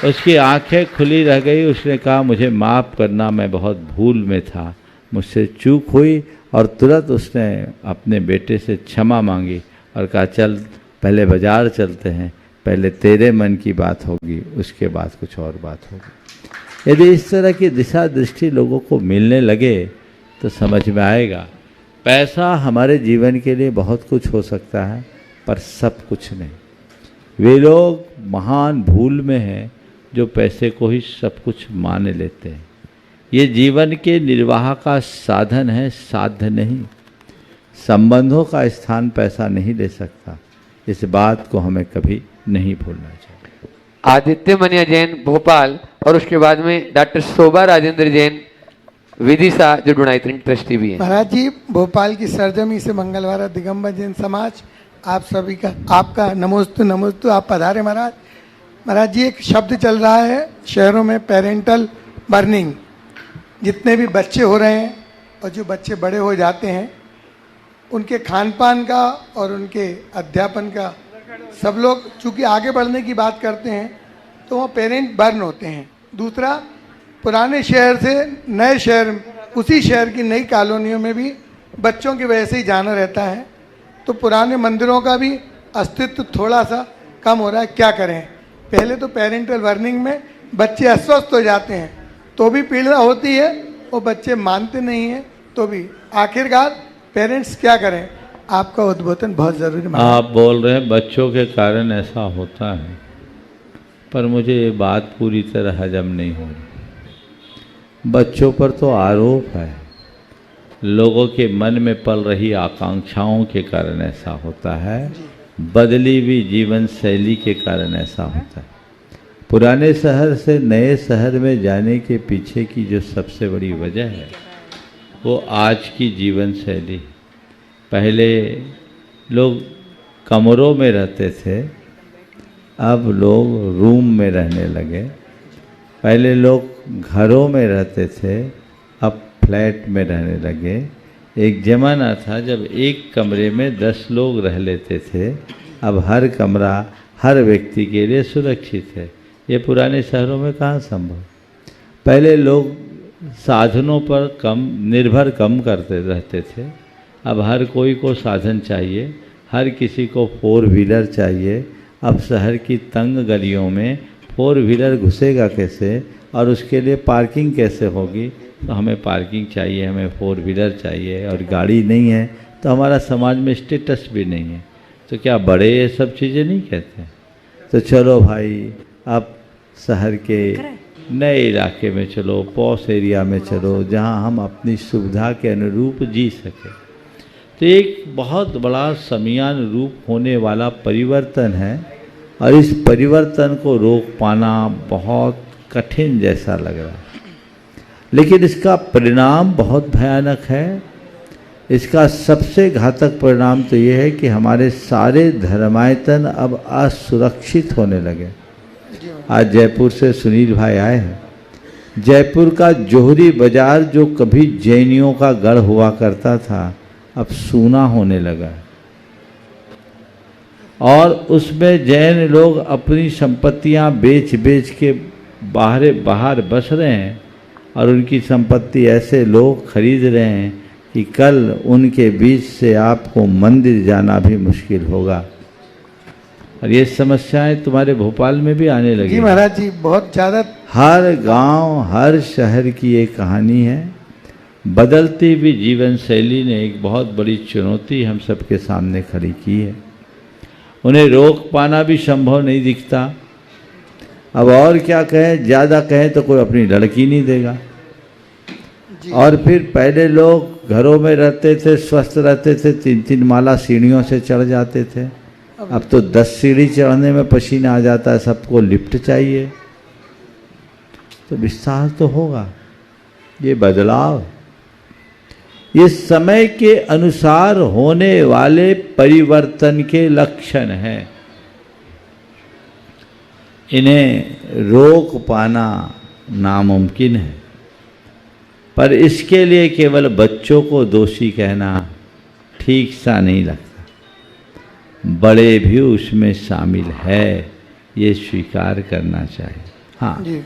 उसकी आंखें खुली रह गई। उसने कहा, मुझे माफ़ करना, मैं बहुत भूल में था, मुझसे चूक हुई। और तुरंत उसने अपने बेटे से क्षमा मांगी और कहा, चल पहले बाज़ार चलते हैं, पहले तेरे मन की बात होगी, उसके बाद कुछ और बात होगी। यदि इस तरह की दिशा दृष्टि लोगों को मिलने लगे तो समझ में आएगा, पैसा हमारे जीवन के लिए बहुत कुछ हो सकता है, पर सब कुछ नहीं। वे लोग महान भूल में हैं जो पैसे को ही सब कुछ मान लेते हैं। ये जीवन के निर्वाह का साधन है, साध्य नहीं। संबंधों का स्थान पैसा नहीं ले सकता। इस बात को हमें कभी नहीं भूलना चाहिए। आदित्य मनिया जैन भोपाल, और उसके बाद में डॉक्टर शोभा राजेंद्र जैन विदिशा, जो डोनाइटिंग ट्रस्टी भी है। महाराज जी, भोपाल की सरजमी से मंगलवारा दिगंबर जैन समाज, आप सभी का आपका नमोस्तु नमोस्तु। आप पधारे महाराज। महाराज जी, एक शब्द चल रहा है शहरों में, पेरेंटल बर्निंग। जितने भी बच्चे हो रहे हैं और जो बच्चे बड़े हो जाते हैं, उनके खान पान का और उनके अध्यापन का, सब लोग चूँकि आगे बढ़ने की बात करते हैं तो वो पेरेंट बर्न होते हैं। दूसरा, पुराने शहर से नए शहर, उसी शहर की नई कॉलोनियों में भी बच्चों की वजह से ही जाना रहता है, तो पुराने मंदिरों का भी अस्तित्व थोड़ा सा कम हो रहा है। क्या करें? पहले तो पेरेंटल बर्निंग में बच्चे अस्वस्थ हो जाते हैं तो भी पीड़ा होती है, वो बच्चे मानते नहीं हैं तो भी। आखिरकार पेरेंट्स क्या करें? आपका उद्बोधन बहुत ज़रूरी है। आप बोल रहे हैं बच्चों के कारण ऐसा होता है, पर मुझे ये बात पूरी तरह हजम नहीं हो रही। बच्चों पर तो आरोप है लोगों के मन में पल रही आकांक्षाओं के कारण ऐसा होता है, बदली हुई जीवन शैली के कारण ऐसा होता है। पुराने शहर से नए शहर में जाने के पीछे की जो सबसे बड़ी वजह है वो आज की जीवन शैली। पहले लोग कमरों में रहते थे, अब लोग रूम में रहने लगे। पहले लोग घरों में रहते थे, अब फ्लैट में रहने लगे। एक ज़माना था जब एक कमरे में 10 लोग रह लेते थे, अब हर कमरा हर व्यक्ति के लिए सुरक्षित है। ये पुराने शहरों में कहाँ संभव। पहले लोग साधनों पर निर्भर कम करते रहते थे, अब हर कोई को साधन चाहिए, हर किसी को 4 व्हीलर चाहिए। अब शहर की तंग गलियों में 4 व्हीलर घुसेगा कैसे और उसके लिए पार्किंग कैसे होगी। तो हमें पार्किंग चाहिए, हमें 4 व्हीलर चाहिए, और गाड़ी नहीं है तो हमारा समाज में स्टेटस भी नहीं है। तो क्या बड़े ये सब चीज़ें नहीं कहते हैं? तो चलो भाई, अब शहर के नए इलाके में चलो, पॉश एरिया में चलो, जहां हम अपनी सुविधा के अनुरूप जी सकें। तो एक बहुत बड़ा समियान रूप होने वाला परिवर्तन है, और इस परिवर्तन को रोक पाना बहुत कठिन जैसा लग रहा है। लेकिन इसका परिणाम बहुत भयानक है। इसका सबसे घातक परिणाम तो ये है कि हमारे सारे धर्मायतन अब असुरक्षित होने लगे। आज जयपुर से सुनील भाई आए हैं। जयपुर का जोहरी बाजार जो कभी जैनियों का गढ़ हुआ करता था, अब सूना होने लगा, और उसमें जैन लोग अपनी संपत्तियां बेच बेच के बाहर बस रहे हैं, और उनकी संपत्ति ऐसे लोग खरीद रहे हैं कि कल उनके बीच से आपको मंदिर जाना भी मुश्किल होगा। और ये समस्याएं तुम्हारे भोपाल में भी आने लगी। जी महाराज जी, बहुत ज़्यादा। हर गांव, हर शहर की एक कहानी है। बदलती हुई जीवन शैली ने एक बहुत बड़ी चुनौती हम सबके सामने खड़ी की है। उन्हें रोक पाना भी संभव नहीं दिखता। अब और क्या कहें, ज़्यादा कहें तो कोई अपनी लड़की नहीं देगा। और फिर पहले लोग घरों में रहते थे, स्वस्थ रहते थे, 3-3 माला सीढ़ियों से चढ़ जाते थे। अब तो 10 सीढ़ी चढ़ने में पसीना आ जाता है, सबको लिफ्ट चाहिए। तो विस्तार तो होगा। ये बदलाव, ये समय के अनुसार होने वाले परिवर्तन के लक्षण हैं। इन्हें रोक पाना नामुमकिन है, पर इसके लिए केवल बच्चों को दोषी कहना ठीक सा नहीं लगता। बड़े भी उसमें शामिल है, ये स्वीकार करना चाहिए। हाँ,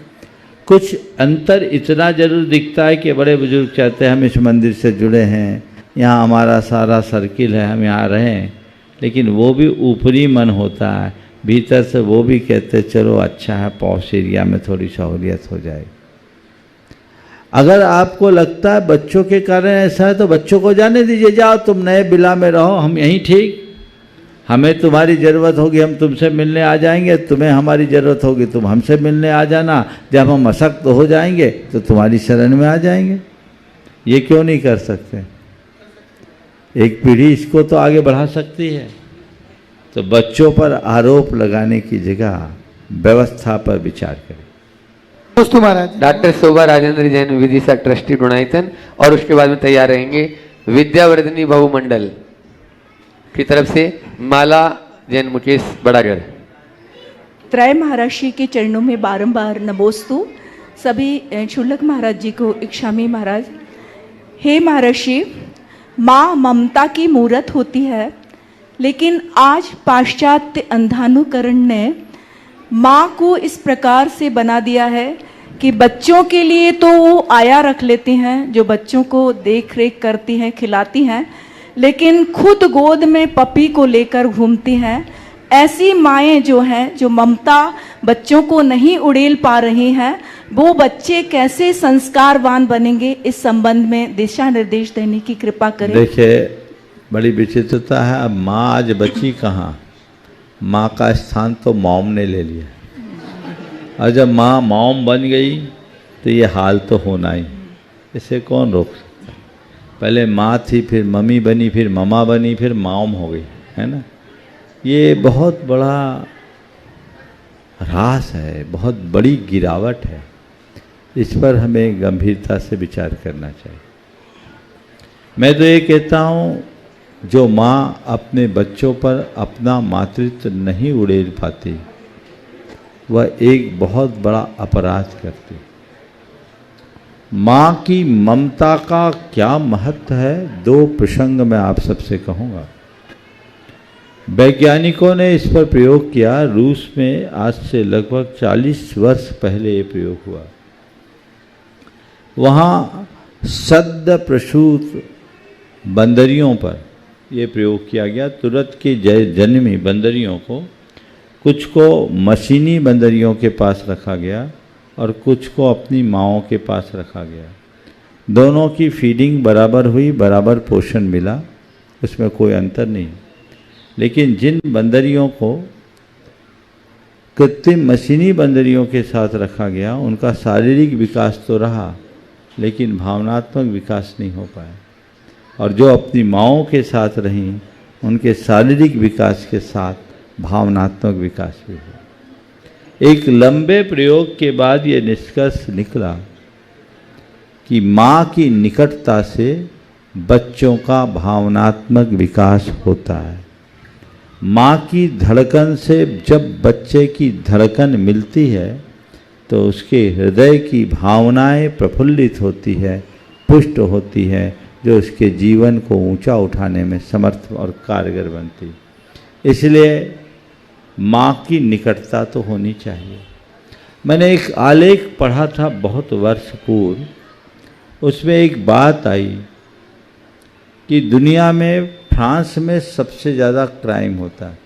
कुछ अंतर इतना जरूर दिखता है कि बड़े बुजुर्ग चाहते हैं हम इस मंदिर से जुड़े हैं, यहाँ हमारा सारा सर्किल है, हम यहाँ रहें। लेकिन वो भी ऊपरी मन होता है, भीतर से वो भी कहते चलो अच्छा है, पॉश एरिया में थोड़ी सहूलियत हो जाए। अगर आपको लगता है बच्चों के कारण ऐसा है तो बच्चों को जाने दीजिए, जाओ तुम नए बिला में रहो, हम यहीं ठीक। हमें तुम्हारी ज़रूरत होगी हम तुमसे मिलने आ जाएंगे, तुम्हें हमारी ज़रूरत होगी तुम हमसे मिलने आ जाना। जब हम अशक्त हो जाएंगे तो तुम्हारी शरण में आ जाएंगे। ये क्यों नहीं कर सकते? एक पीढ़ी इसको तो आगे बढ़ा सकती है। तो बच्चों पर आरोप लगाने की जगह व्यवस्था पर विचार करें। डॉक्टर शोभा राजेंद्र जैन विदिशा ट्रस्टी डोनाइतन, और उसके बाद में तैयार रहेंगे विद्यावर्धनी बहु मंडल की तरफ से माला जैन मुकेश बड़ागढ़। त्रय महर्षि के चरणों में बारंबार नमोस्तु। सभी शुल्लक महाराज जी को इक्षामी महाराज। हे महर्षि, माँ ममता की मूरत होती है, लेकिन आज पाश्चात्य अंधानुकरण ने माँ को इस प्रकार से बना दिया है कि बच्चों के लिए तो वो आया रख लेती हैं, जो बच्चों को देख रेख करती हैं, खिलाती हैं, लेकिन खुद गोद में पपी को लेकर घूमती हैं। ऐसी माएँ जो हैं, जो ममता बच्चों को नहीं उड़ेल पा रही हैं, वो बच्चे कैसे संस्कारवान बनेंगे, इस संबंध में दिशा निर्देश देने की कृपा करें। देखिए, बड़ी विचित्रता है। अब माँ आज बची कहाँ? माँ का स्थान तो मॉम ने ले लिया, और जब माँ मॉम बन गई तो ये हाल तो होना ही। इसे कौन रोक सकता? पहले माँ थी, फिर मम्मी बनी, फिर ममा बनी, फिर माम हो गई, है ना। ये बहुत बड़ा ह्रास है, बहुत बड़ी गिरावट है। इस पर हमें गंभीरता से विचार करना चाहिए। मैं तो ये कहता हूँ, जो माँ अपने बच्चों पर अपना मातृत्व नहीं उड़ेल पाती, वह एक बहुत बड़ा अपराध करती। माँ की ममता का क्या महत्व है, दो प्रसंग मैं आप सबसे कहूँगा। वैज्ञानिकों ने इस पर प्रयोग किया। रूस में आज से लगभग 40 वर्ष पहले ये प्रयोग हुआ। वहाँ सद्य प्रसूत बंदरियों पर यह प्रयोग किया गया। तुरंत की जन्मी बंदरियों को, कुछ को मशीनी बंदरियों के पास रखा गया और कुछ को अपनी माँओं के पास रखा गया। दोनों की फीडिंग बराबर हुई, बराबर पोषण मिला, उसमें कोई अंतर नहीं। लेकिन जिन बंदरियों को कृत्रिम मशीनी बंदरियों के साथ रखा गया, उनका शारीरिक विकास तो रहा, लेकिन भावनात्मक विकास नहीं हो पाया। और जो अपनी माँओं के साथ रहीं, उनके शारीरिक विकास के साथ भावनात्मक विकास भी हुआ। एक लंबे प्रयोग के बाद ये निष्कर्ष निकला कि माँ की निकटता से बच्चों का भावनात्मक विकास होता है। माँ की धड़कन से जब बच्चे की धड़कन मिलती है तो उसके हृदय की भावनाएं प्रफुल्लित होती है, पुष्ट होती है, जो उसके जीवन को ऊंचा उठाने में समर्थ और कारगर बनती। इसलिए माँ की निकटता तो होनी चाहिए। मैंने एक आलेख पढ़ा था बहुत वर्ष पूर्व, उसमें एक बात आई कि दुनिया में फ्रांस में सबसे ज़्यादा क्राइम होता है,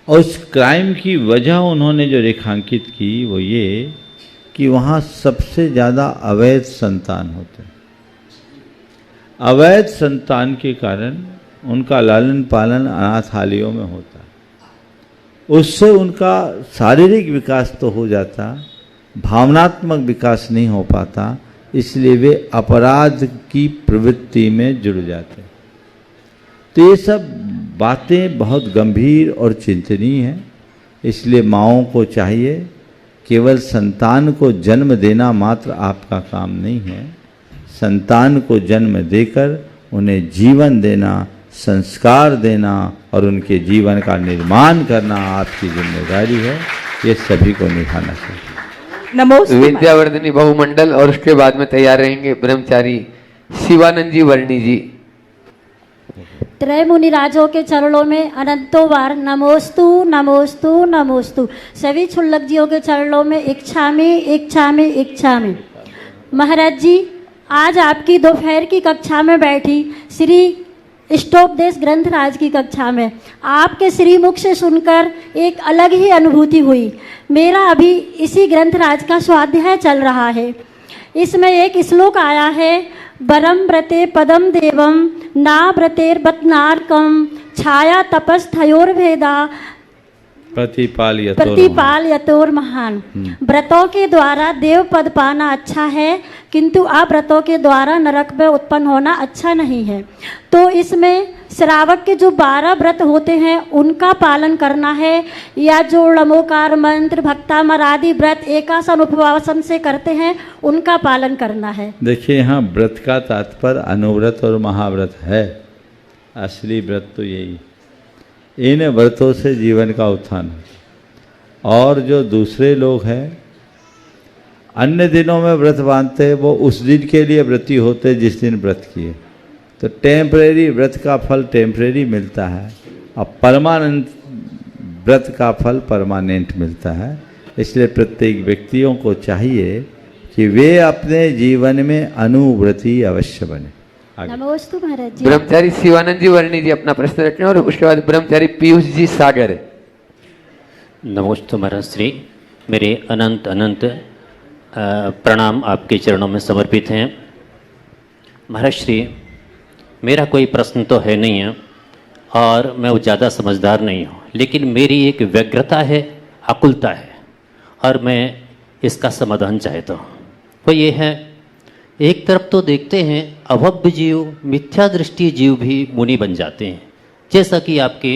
और उस क्राइम की वजह उन्होंने जो रेखांकित की वो ये कि वहाँ सबसे ज़्यादा अवैध संतान होते हैं। अवैध संतान के कारण उनका लालन पालन अनाथालयों में होता है। उससे उनका शारीरिक विकास तो हो जाता, भावनात्मक विकास नहीं हो पाता, इसलिए वे अपराध की प्रवृत्ति में जुड़ जाते। तो ये सब बातें बहुत गंभीर और चिंतनीय हैं। इसलिए माँओं को चाहिए, केवल संतान को जन्म देना मात्र आपका काम नहीं है, संतान को जन्म देकर उन्हें जीवन देना, संस्कार देना और उनके जीवन का निर्माण करना आपकी जिम्मेदारी है। ये सभी को निभाना चाहिए। नमोस्तु विद्यावर्धिनी बहुमंडल और उसके बाद में तैयार रहेंगे ब्रह्मचारी शिवानंद जी वर्णी जी। त्रय मुनिराजों के चरणों में अनंतों बार नमोस्तु नमोस्तु नमोस्तु। सभी क्षुल्लक जियों के चरणों में इच्छामि इच्छामि इच्छामि। महाराज जी, आज आपकी दोपहर की कक्षा में बैठी श्री इष्टोपदेश ग्रंथराज की कक्षा में आपके श्रीमुख से सुनकर एक अलग ही अनुभूति हुई। मेरा अभी इसी ग्रंथराज का स्वाध्याय चल रहा है। इसमें एक श्लोक आया है, वरम व्रते पदम देवम ना व्रतेर्बतनार्कम छाया तपस्थयोर्भेदा प्रतिपाल यतोर महान। व्रतों के द्वारा देव पद पाना अच्छा है, किंतु अव्रतों के द्वारा नरक में उत्पन्न होना अच्छा नहीं है। तो इसमें श्रावक के जो 12 व्रत होते हैं उनका पालन करना है, या जो नमोकार मंत्र भक्तामर आदि व्रत एकासन उपवासन से करते हैं उनका पालन करना है। देखिए, यहाँ व्रत का तात्पर्य अनुव्रत और महाव्रत है। असली व्रत तो यही, इन व्रतों से जीवन का उत्थान है। और जो दूसरे लोग हैं अन्य दिनों में व्रत बांधते हैं, वो उस दिन के लिए व्रती होते जिस दिन व्रत किए। तो टेम्परेरी व्रत का फल टेम्परेरी मिलता है, और परमानेंट व्रत का फल परमानेंट मिलता है। इसलिए प्रत्येक व्यक्तियों को चाहिए कि वे अपने जीवन में अनुव्रती अवश्य बने। नमोस्तु महाराज जी। ब्रह्मचारी शिवानंद जी वर्णी जी अपना प्रश्न रखें और उसके बाद ब्रह्मचारी पीयूष जी सागर। नमोस्तु महाराज श्री, मेरे अनंत अनंत प्रणाम आपके चरणों में समर्पित हैं। महाराज श्री, मेरा कोई प्रश्न तो है नहीं है और मैं ज़्यादा समझदार नहीं हूँ, लेकिन मेरी एक व्यग्रता है, आकुलता है, और मैं इसका समाधान चाहता हूँ। वो ये है, एक तरफ तो देखते हैं अभव्य जीव, मिथ्या दृष्टि जीव भी मुनि बन जाते हैं, जैसा कि आपके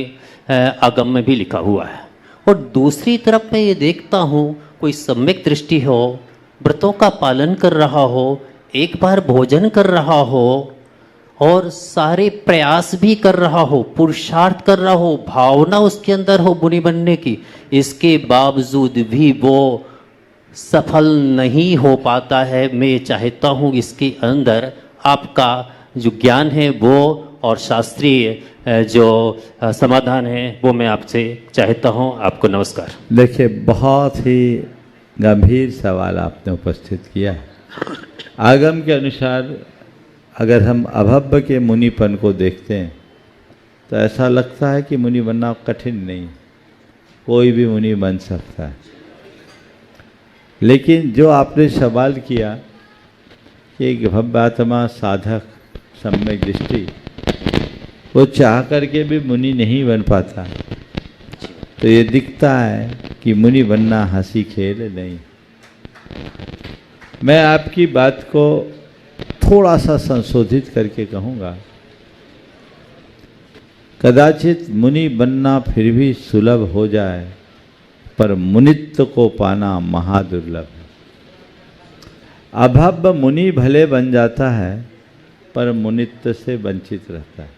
आगम में भी लिखा हुआ है। और दूसरी तरफ मैं ये देखता हूँ कोई सम्यक दृष्टि हो, व्रतों का पालन कर रहा हो, एक बार भोजन कर रहा हो और सारे प्रयास भी कर रहा हो, पुरुषार्थ कर रहा हो, भावना उसके अंदर हो मुनि बनने की, इसके बावजूद भी वो सफल नहीं हो पाता है। मैं चाहता हूँ इसके अंदर आपका जो ज्ञान है वो और शास्त्रीय जो समाधान है वो मैं आपसे चाहता हूँ। आपको नमस्कार। देखिए, बहुत ही गंभीर सवाल आपने उपस्थित किया है। आगम के अनुसार अगर हम अभव्य के मुनिपन को देखते हैं तो ऐसा लगता है कि मुनि बनना कठिन नहीं, कोई भी मुनि बन सकता है। लेकिन जो आपने सवाल किया कि एक भव्यात्मा साधक सम्यक दृष्टि वो चाह करके भी मुनि नहीं बन पाता, तो ये दिखता है कि मुनि बनना हंसी खेल नहीं। मैं आपकी बात को थोड़ा सा संशोधित करके कहूँगा, कदाचित मुनि बनना फिर भी सुलभ हो जाए, पर मुनित्व को पाना महादुर्लभ है। अभव्य मुनि भले बन जाता है पर मुनित्व से वंचित रहता है।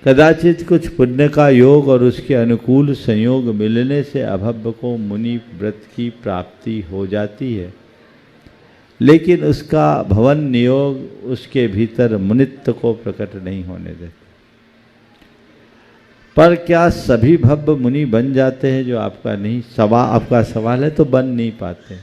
कदाचित कुछ पुण्य का योग और उसके अनुकूल संयोग मिलने से अभव्य को मुनि व्रत की प्राप्ति हो जाती है, लेकिन उसका भवन नियोग उसके भीतर मुनित्व को प्रकट नहीं होने देता। पर क्या सभी भव्य मुनि बन जाते हैं? जो आपका नहीं आपका सवाल है, तो बन नहीं पाते।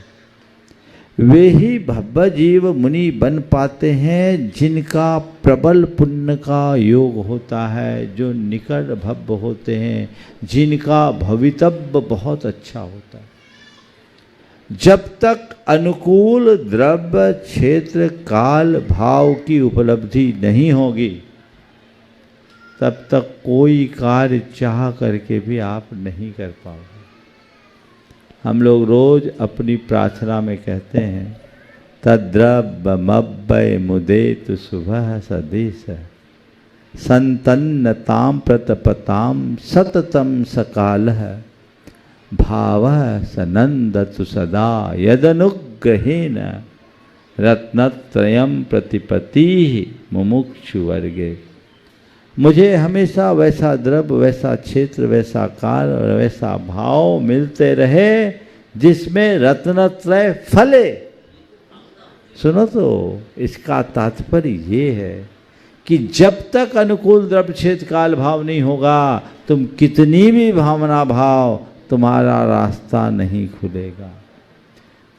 वे ही भव्य जीव मुनि बन पाते हैं जिनका प्रबल पुण्य का योग होता है, जो निकट भव्य होते हैं, जिनका भवितव्य बहुत अच्छा होता है। जब तक अनुकूल द्रव्य क्षेत्र काल भाव की उपलब्धि नहीं होगी, तब तक कोई कार्य चाह करके भी आप नहीं कर पाओगे। हम लोग रोज अपनी प्रार्थना में कहते हैं, तद्रव्यमव्यय मुदेतु सुभः सदेश संतन्नतां प्रतपतां सततं सकालः भावः सनन्दतु सदा यदनुग्रहेण रत्नत्रयं प्रतिपतिः मुमुक्षु वर्गे। मुझे हमेशा वैसा द्रव्य, वैसा क्षेत्र, वैसा काल और वैसा भाव मिलते रहे जिसमें रत्नत्रय फले। सुनो तो, इसका तात्पर्य ये है कि जब तक अनुकूल द्रव्य क्षेत्र काल भाव नहीं होगा, तुम कितनी भी भावना भाव, तुम्हारा रास्ता नहीं खुलेगा।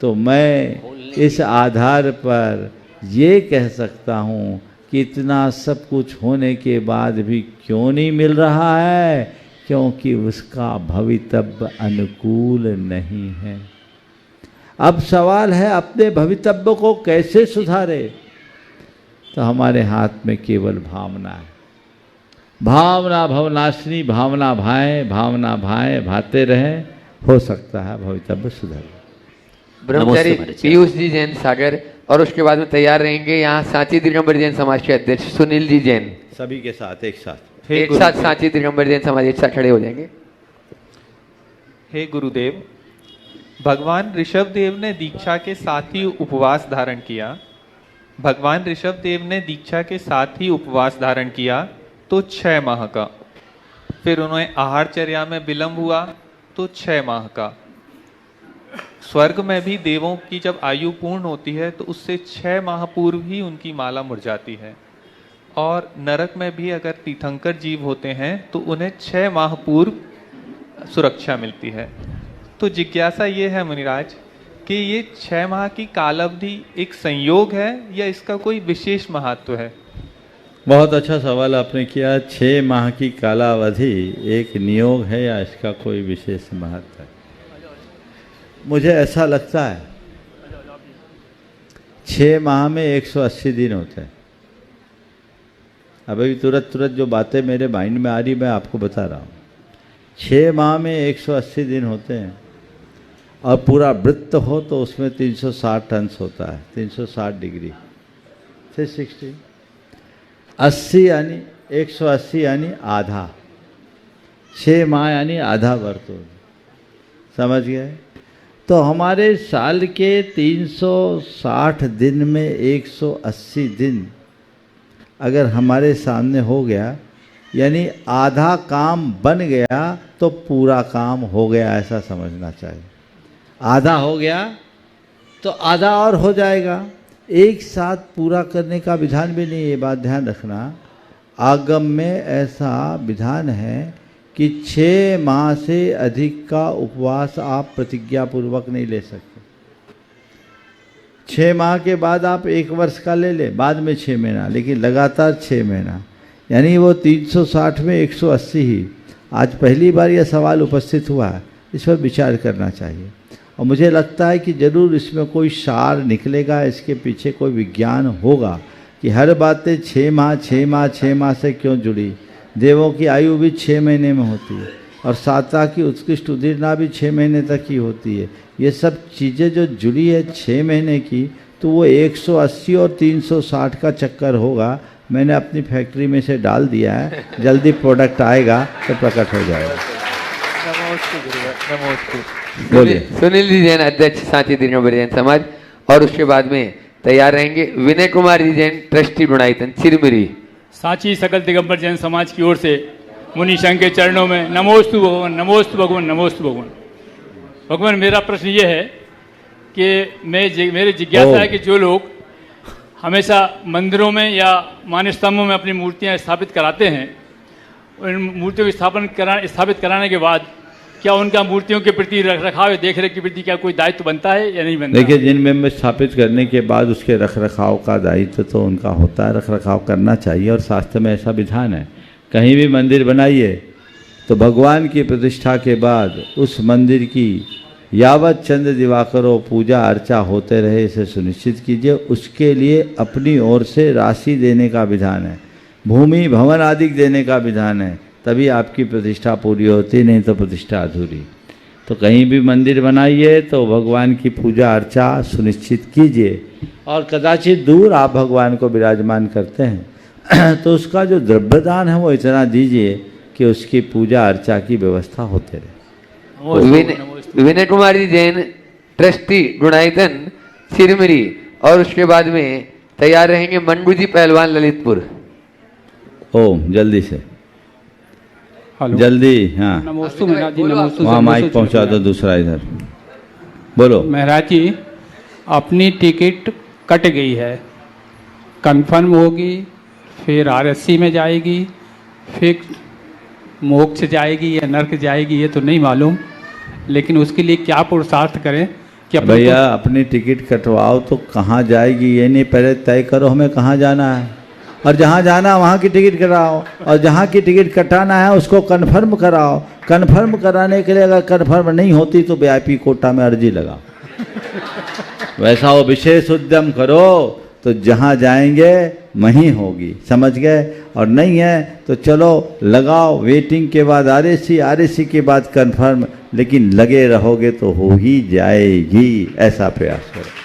तो मैं इस आधार पर ये कह सकता हूँ कि इतना सब कुछ होने के बाद भी क्यों नहीं मिल रहा है? क्योंकि उसका भवितव्य अनुकूल नहीं है। अब सवाल है अपने भवितव्य को कैसे सुधारे? तो हमारे हाथ में केवल भावना है। भावना भवनाशिनी, भावना भाए भाते रहे, हो सकता है भवितव्य सुधर। ब्रह्मचारी पीयूष जी जैन सागर, और उसके बाद में तैयार रहेंगे यहाँ सांची दिगंबर जैन समाज के अध्यक्ष सुनील जी जैन। सभी के साथ एक साथ सांची दिगंबर जैन समाज एक साथ खड़े हो जाएंगे। हे गुरुदेव, भगवान ऋषभ देव ने दीक्षा के साथ ही उपवास धारण किया। भगवान ऋषभ देव ने दीक्षा के साथ ही उपवास धारण किया तो 6 माह का, फिर उन्हें आहारचर्या में विलंब हुआ तो 6 माह का। स्वर्ग में भी देवों की जब आयु पूर्ण होती है तो उससे 6 माह पूर्व ही उनकी माला मुरझाती है, और नरक में भी अगर तीर्थंकर जीव होते हैं तो उन्हें 6 माह पूर्व सुरक्षा मिलती है। तो जिज्ञासा ये है मुनिराज कि ये 6 माह की कालावधि एक संयोग है या इसका कोई विशेष महत्व है? बहुत अच्छा सवाल आपने किया। 6 माह की कालावधि एक नियोग है या इसका कोई विशेष महत्व है? मुझे ऐसा लगता है 6 माह में 180 दिन होते हैं। अभी तुरंत जो बातें मेरे माइंड में आ रही मैं आपको बता रहा हूँ। 6 माह में 180 दिन होते हैं, और पूरा वृत्त हो तो उसमें 360 टन्स होता है, 360 डिग्री 360। 80 यानी 180 यानी आधा, 6 माह यानी आधा वर्तुल, समझ गए। तो हमारे साल के 360 दिन में 180 दिन अगर हमारे सामने हो गया, यानी आधा काम बन गया तो पूरा काम हो गया, ऐसा समझना चाहिए। आधा हो गया तो आधा और हो जाएगा, एक साथ पूरा करने का विधान भी नहीं, ये बात ध्यान रखना। आगम में ऐसा विधान है कि 6 माह से अधिक का उपवास आप प्रतिज्ञा पूर्वक नहीं ले सकते। 6 माह के बाद आप 1 वर्ष का ले ले, बाद में 6 महीना, लेकिन लगातार 6 महीना, यानी वो 360 में 180 ही। आज पहली बार यह सवाल उपस्थित हुआ है, इस पर विचार करना चाहिए। और मुझे लगता है कि ज़रूर इसमें कोई सार निकलेगा, इसके पीछे कोई विज्ञान होगा कि हर बातें 6 माह 6 माह 6 माह से क्यों जुड़ी। देवों की आयु भी 6 महीने में होती है और साता की उत्कृष्ट उदीरना भी 6 महीने तक ही होती है। ये सब चीज़ें जो जुड़ी है 6 महीने की, तो वो 180 और 360 का चक्कर होगा। मैंने अपनी फैक्ट्री में से डाल दिया है, जल्दी प्रोडक्ट आएगा तो प्रकट हो जाएगा। बोलिए। सुनील जी जैन, अध्यक्ष सांची दिनों जैन समाज, और उसके बाद में तैयार रहेंगे विनय कुमार जी जैन, ट्रस्टी डुणाइतन चिरमिरी। सांची सकल दिगंबर जैन समाज की ओर से मुनि संघ के चरणों में नमोस्तु भगवान, नमोस्तु भगवान, नमोस्तु भगवान। भगवान, मेरा प्रश्न ये है कि मेरी जिज्ञासा है कि जो लोग हमेशा मंदिरों में या मान स्तंभों में अपनी मूर्तियां स्थापित कराते हैं, उन मूर्तियों की स्थापित कराने के बाद क्या उनका मूर्तियों के प्रति रखरखाव, देख रेख के प्रति क्या कोई दायित्व बनता है या नहीं बनता? देखिए, जिन में स्थापित करने के बाद उसके रखरखाव का दायित्व तो उनका होता है, रखरखाव करना चाहिए और शास्त्र में ऐसा विधान है। कहीं भी मंदिर बनाइए तो भगवान की प्रतिष्ठा के बाद उस मंदिर की यावत चंद्र दिवाकरों पूजा अर्चा होते रहे, इसे सुनिश्चित कीजिए। उसके लिए अपनी ओर से राशि देने का विधान है, भूमि भवन आदि देने का विधान है, तभी आपकी प्रतिष्ठा पूरी होती, नहीं तो प्रतिष्ठा अधूरी। तो कहीं भी मंदिर बनाइए तो भगवान की पूजा अर्चा सुनिश्चित कीजिए। और कदाचित दूर आप भगवान को विराजमान करते हैं तो उसका जो द्रव्यदान है वो इतना दीजिए कि उसकी पूजा अर्चा की व्यवस्था होते रहे। विनय कुमार जी जैन, ट्रस्टी गुणायतन चिरमिरी, और उसके बाद में तैयार रहेंगे मंडू जी पहलवान, ललितपुर। ओम, जल्दी से जल्दी। हाँ, नमोस्तु महाराज जी, नमोस्तु। वहाँ माइक पहुँचा दो, दूसरा इधर बोलो। महाराज जी, अपनी टिकट कट गई है, कंफर्म होगी, फिर आरएससी में जाएगी, फिर मोक्ष जाएगी या नरक जाएगी, ये तो नहीं मालूम, लेकिन उसके लिए क्या पुरुषार्थ करें कि भैया अपनी टिकट कटवाओ तो कहाँ जाएगी ये नहीं पहले तय करो हमें कहाँ जाना है, और जहाँ जाना वहाँ की टिकट कराओ, और जहाँ की टिकट कटाना है उसको कन्फर्म कराओ। कन्फर्म कराने के लिए अगर कन्फर्म नहीं होती तो वीआईपी कोटा में अर्जी लगाओ। वैसा हो विशेष उद्यम करो तो जहाँ जाएंगे वहीं होगी, समझ गए। और नहीं है तो चलो लगाओ, वेटिंग के बाद आरएससी, आरएससी के बाद कन्फर्म, लेकिन लगे रहोगे तो हो ही जाएगी, ऐसा प्रयास करो।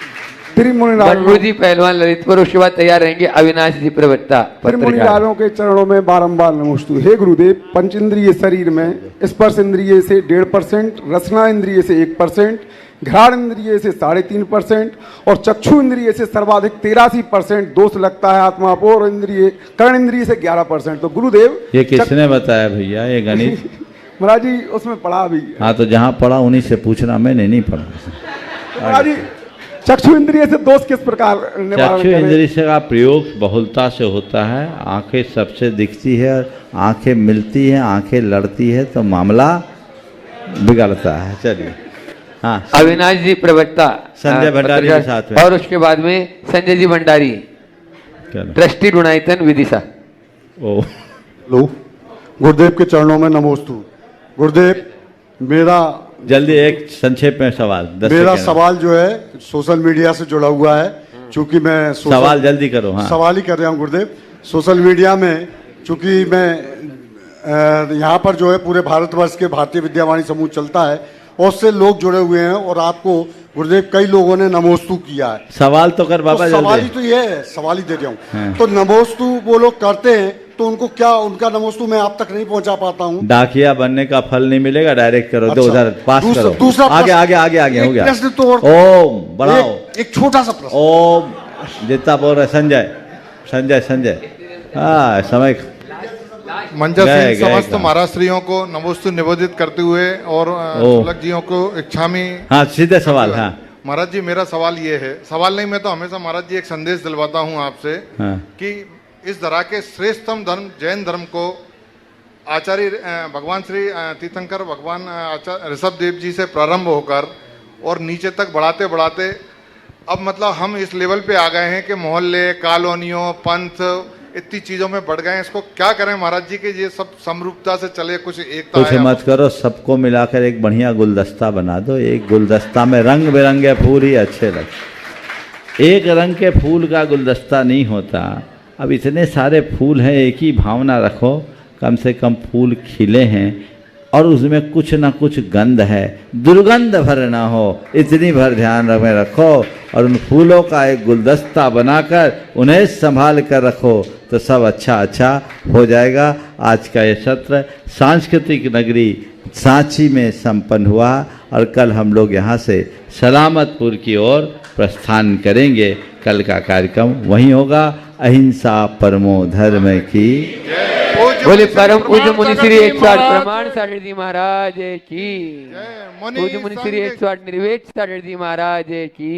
मंडू जी पहलवान, ललितपुर, उसके बाद तैयार रहेंगे अविनाश जी प्रवक्ता। त्रिमुनिलालों के चरणों में बारंबार नमोस्तु। हे गुरुदेव, पंच इंद्रिय शरीर में स्पर्श इंद्रिय से 1.5%, रसना इंद्रिय से 1%, घ्राण इंद्रिय से 3.5% और चक्षु इंद्रिय से सर्वाधिक 83% दोष लगता है आत्मा को, और इंद्रिय कर्ण इंद्रिय से 11%। तो गुरुदेव, ये किसने बताया भैया ये गणित? महाराज जी उसमें पढ़ा भी। हाँ, तो जहाँ पढ़ा उन्हीं से पूछना, मैंने नहीं पढ़ा। महाराज जी, चक्षु इंद्रिय से दोष किस प्रकार निवारण चक्षु इंद्रिय से का प्रयोग बहुलता से होता है। आंखें सबसे दिखती है, आंखें मिलती हैं, आंखें लड़ती है तो मामला बिगड़ता है। चलिए, हाँ, अविनाश जी प्रवक्ता, संजय भंडारी के साथ में, और उसके बाद में संजय जी भंडारी, ट्रस्टी गुणायतन विदिशा। ओ लो, गुरुदेव के चरणों में नमोस्तु। गुरुदेव, मेरा जल्दी एक संक्षेप में सवाल, मेरा सवाल जो है सोशल मीडिया से जुड़ा हुआ है, चूंकि मैं सवाल जल्दी करो। हाँ, सवाल ही कर रहा हूँ गुरुदेव। सोशल मीडिया में चूंकि मैं यहाँ पर जो है पूरे भारतवर्ष के भारतीय विद्यावाणी समूह चलता है, बहुत से लोग जुड़े हुए हैं और आपको गुरुदेव कई लोगों ने नमोस्तु किया है। सवाल तो कर बाबा, तो सवाल जल्दी। ही तो ये है, सवाल ही दे रहा हूँ। हाँ। तो नमोस्तु वो लोग करते हैं तो उनको क्या, उनका नमोस्तु मैं आप तक नहीं पहुंचा पाता हूँ। डाकिया बनने का फल नहीं मिलेगा, डायरेक्ट करो। अच्छा, 2000 पास करो। दूसरा आगे आगे आगे आगे हो एक गया। प्रश्न तो और- ओम बढ़ाओ। एक छोटा सा प्रश्न। ओम जितना बोल रहे संजय संजय संजय। हाँ समय मंजा गए, सिंह गए समस्त कहाँ? महाराज श्रीयों को नमोस्तु निवेदित करते हुए और ओ। शुल्क जियों को इच्छामी। हाँ सीधे सवाल। हाँ महाराज जी मेरा सवाल ये है, सवाल नहीं, मैं तो हमेशा महाराज जी एक संदेश दिलवाता हूँ आपसे हाँ कि इस धरा के श्रेष्ठतम धर्म जैन धर्म को आचार्य भगवान श्री तीर्थंकर भगवान आचार्य ऋषभ देव जी से प्रारंभ होकर और नीचे तक बढ़ाते बढ़ाते अब मतलब हम इस लेवल पे आ गए हैं कि मोहल्ले, कॉलोनियों, पंथ इतनी चीजों में बढ़ गए हैं। इसको क्या करें महाराज जी कि ये सब समरूपता से चले, कुछ एकता कुछ आए। मत करो, सबको मिलाकर एक बढ़िया गुलदस्ता बना दो। एक गुलदस्ता में रंग बिरंगे फूल ही अच्छे लगते। एक रंग के फूल का गुलदस्ता नहीं होता। अब इतने सारे फूल हैं, एक ही भावना रखो, कम से कम फूल खिले हैं और उसमें कुछ ना कुछ गंध है, दुर्गंध भर ना हो, इतनी भर ध्यान में रखो और उन फूलों का एक गुलदस्ता बनाकर उन्हें संभाल कर रखो तो सब अच्छा अच्छा हो जाएगा। आज का ये सत्र सांस्कृतिक नगरी सांची में संपन्न हुआ और कल हम लोग यहाँ से सलामतपुर की ओर प्रस्थान करेंगे। कल का कार्यक्रम वहीं होगा। अहिंसा परमो धर्म की। बोले परम पूज्य मुनि श्री 108 प्रमाण सारथी महाराज की। पूज्य मुनि श्री 108 निर्वेद सारथी महाराज की।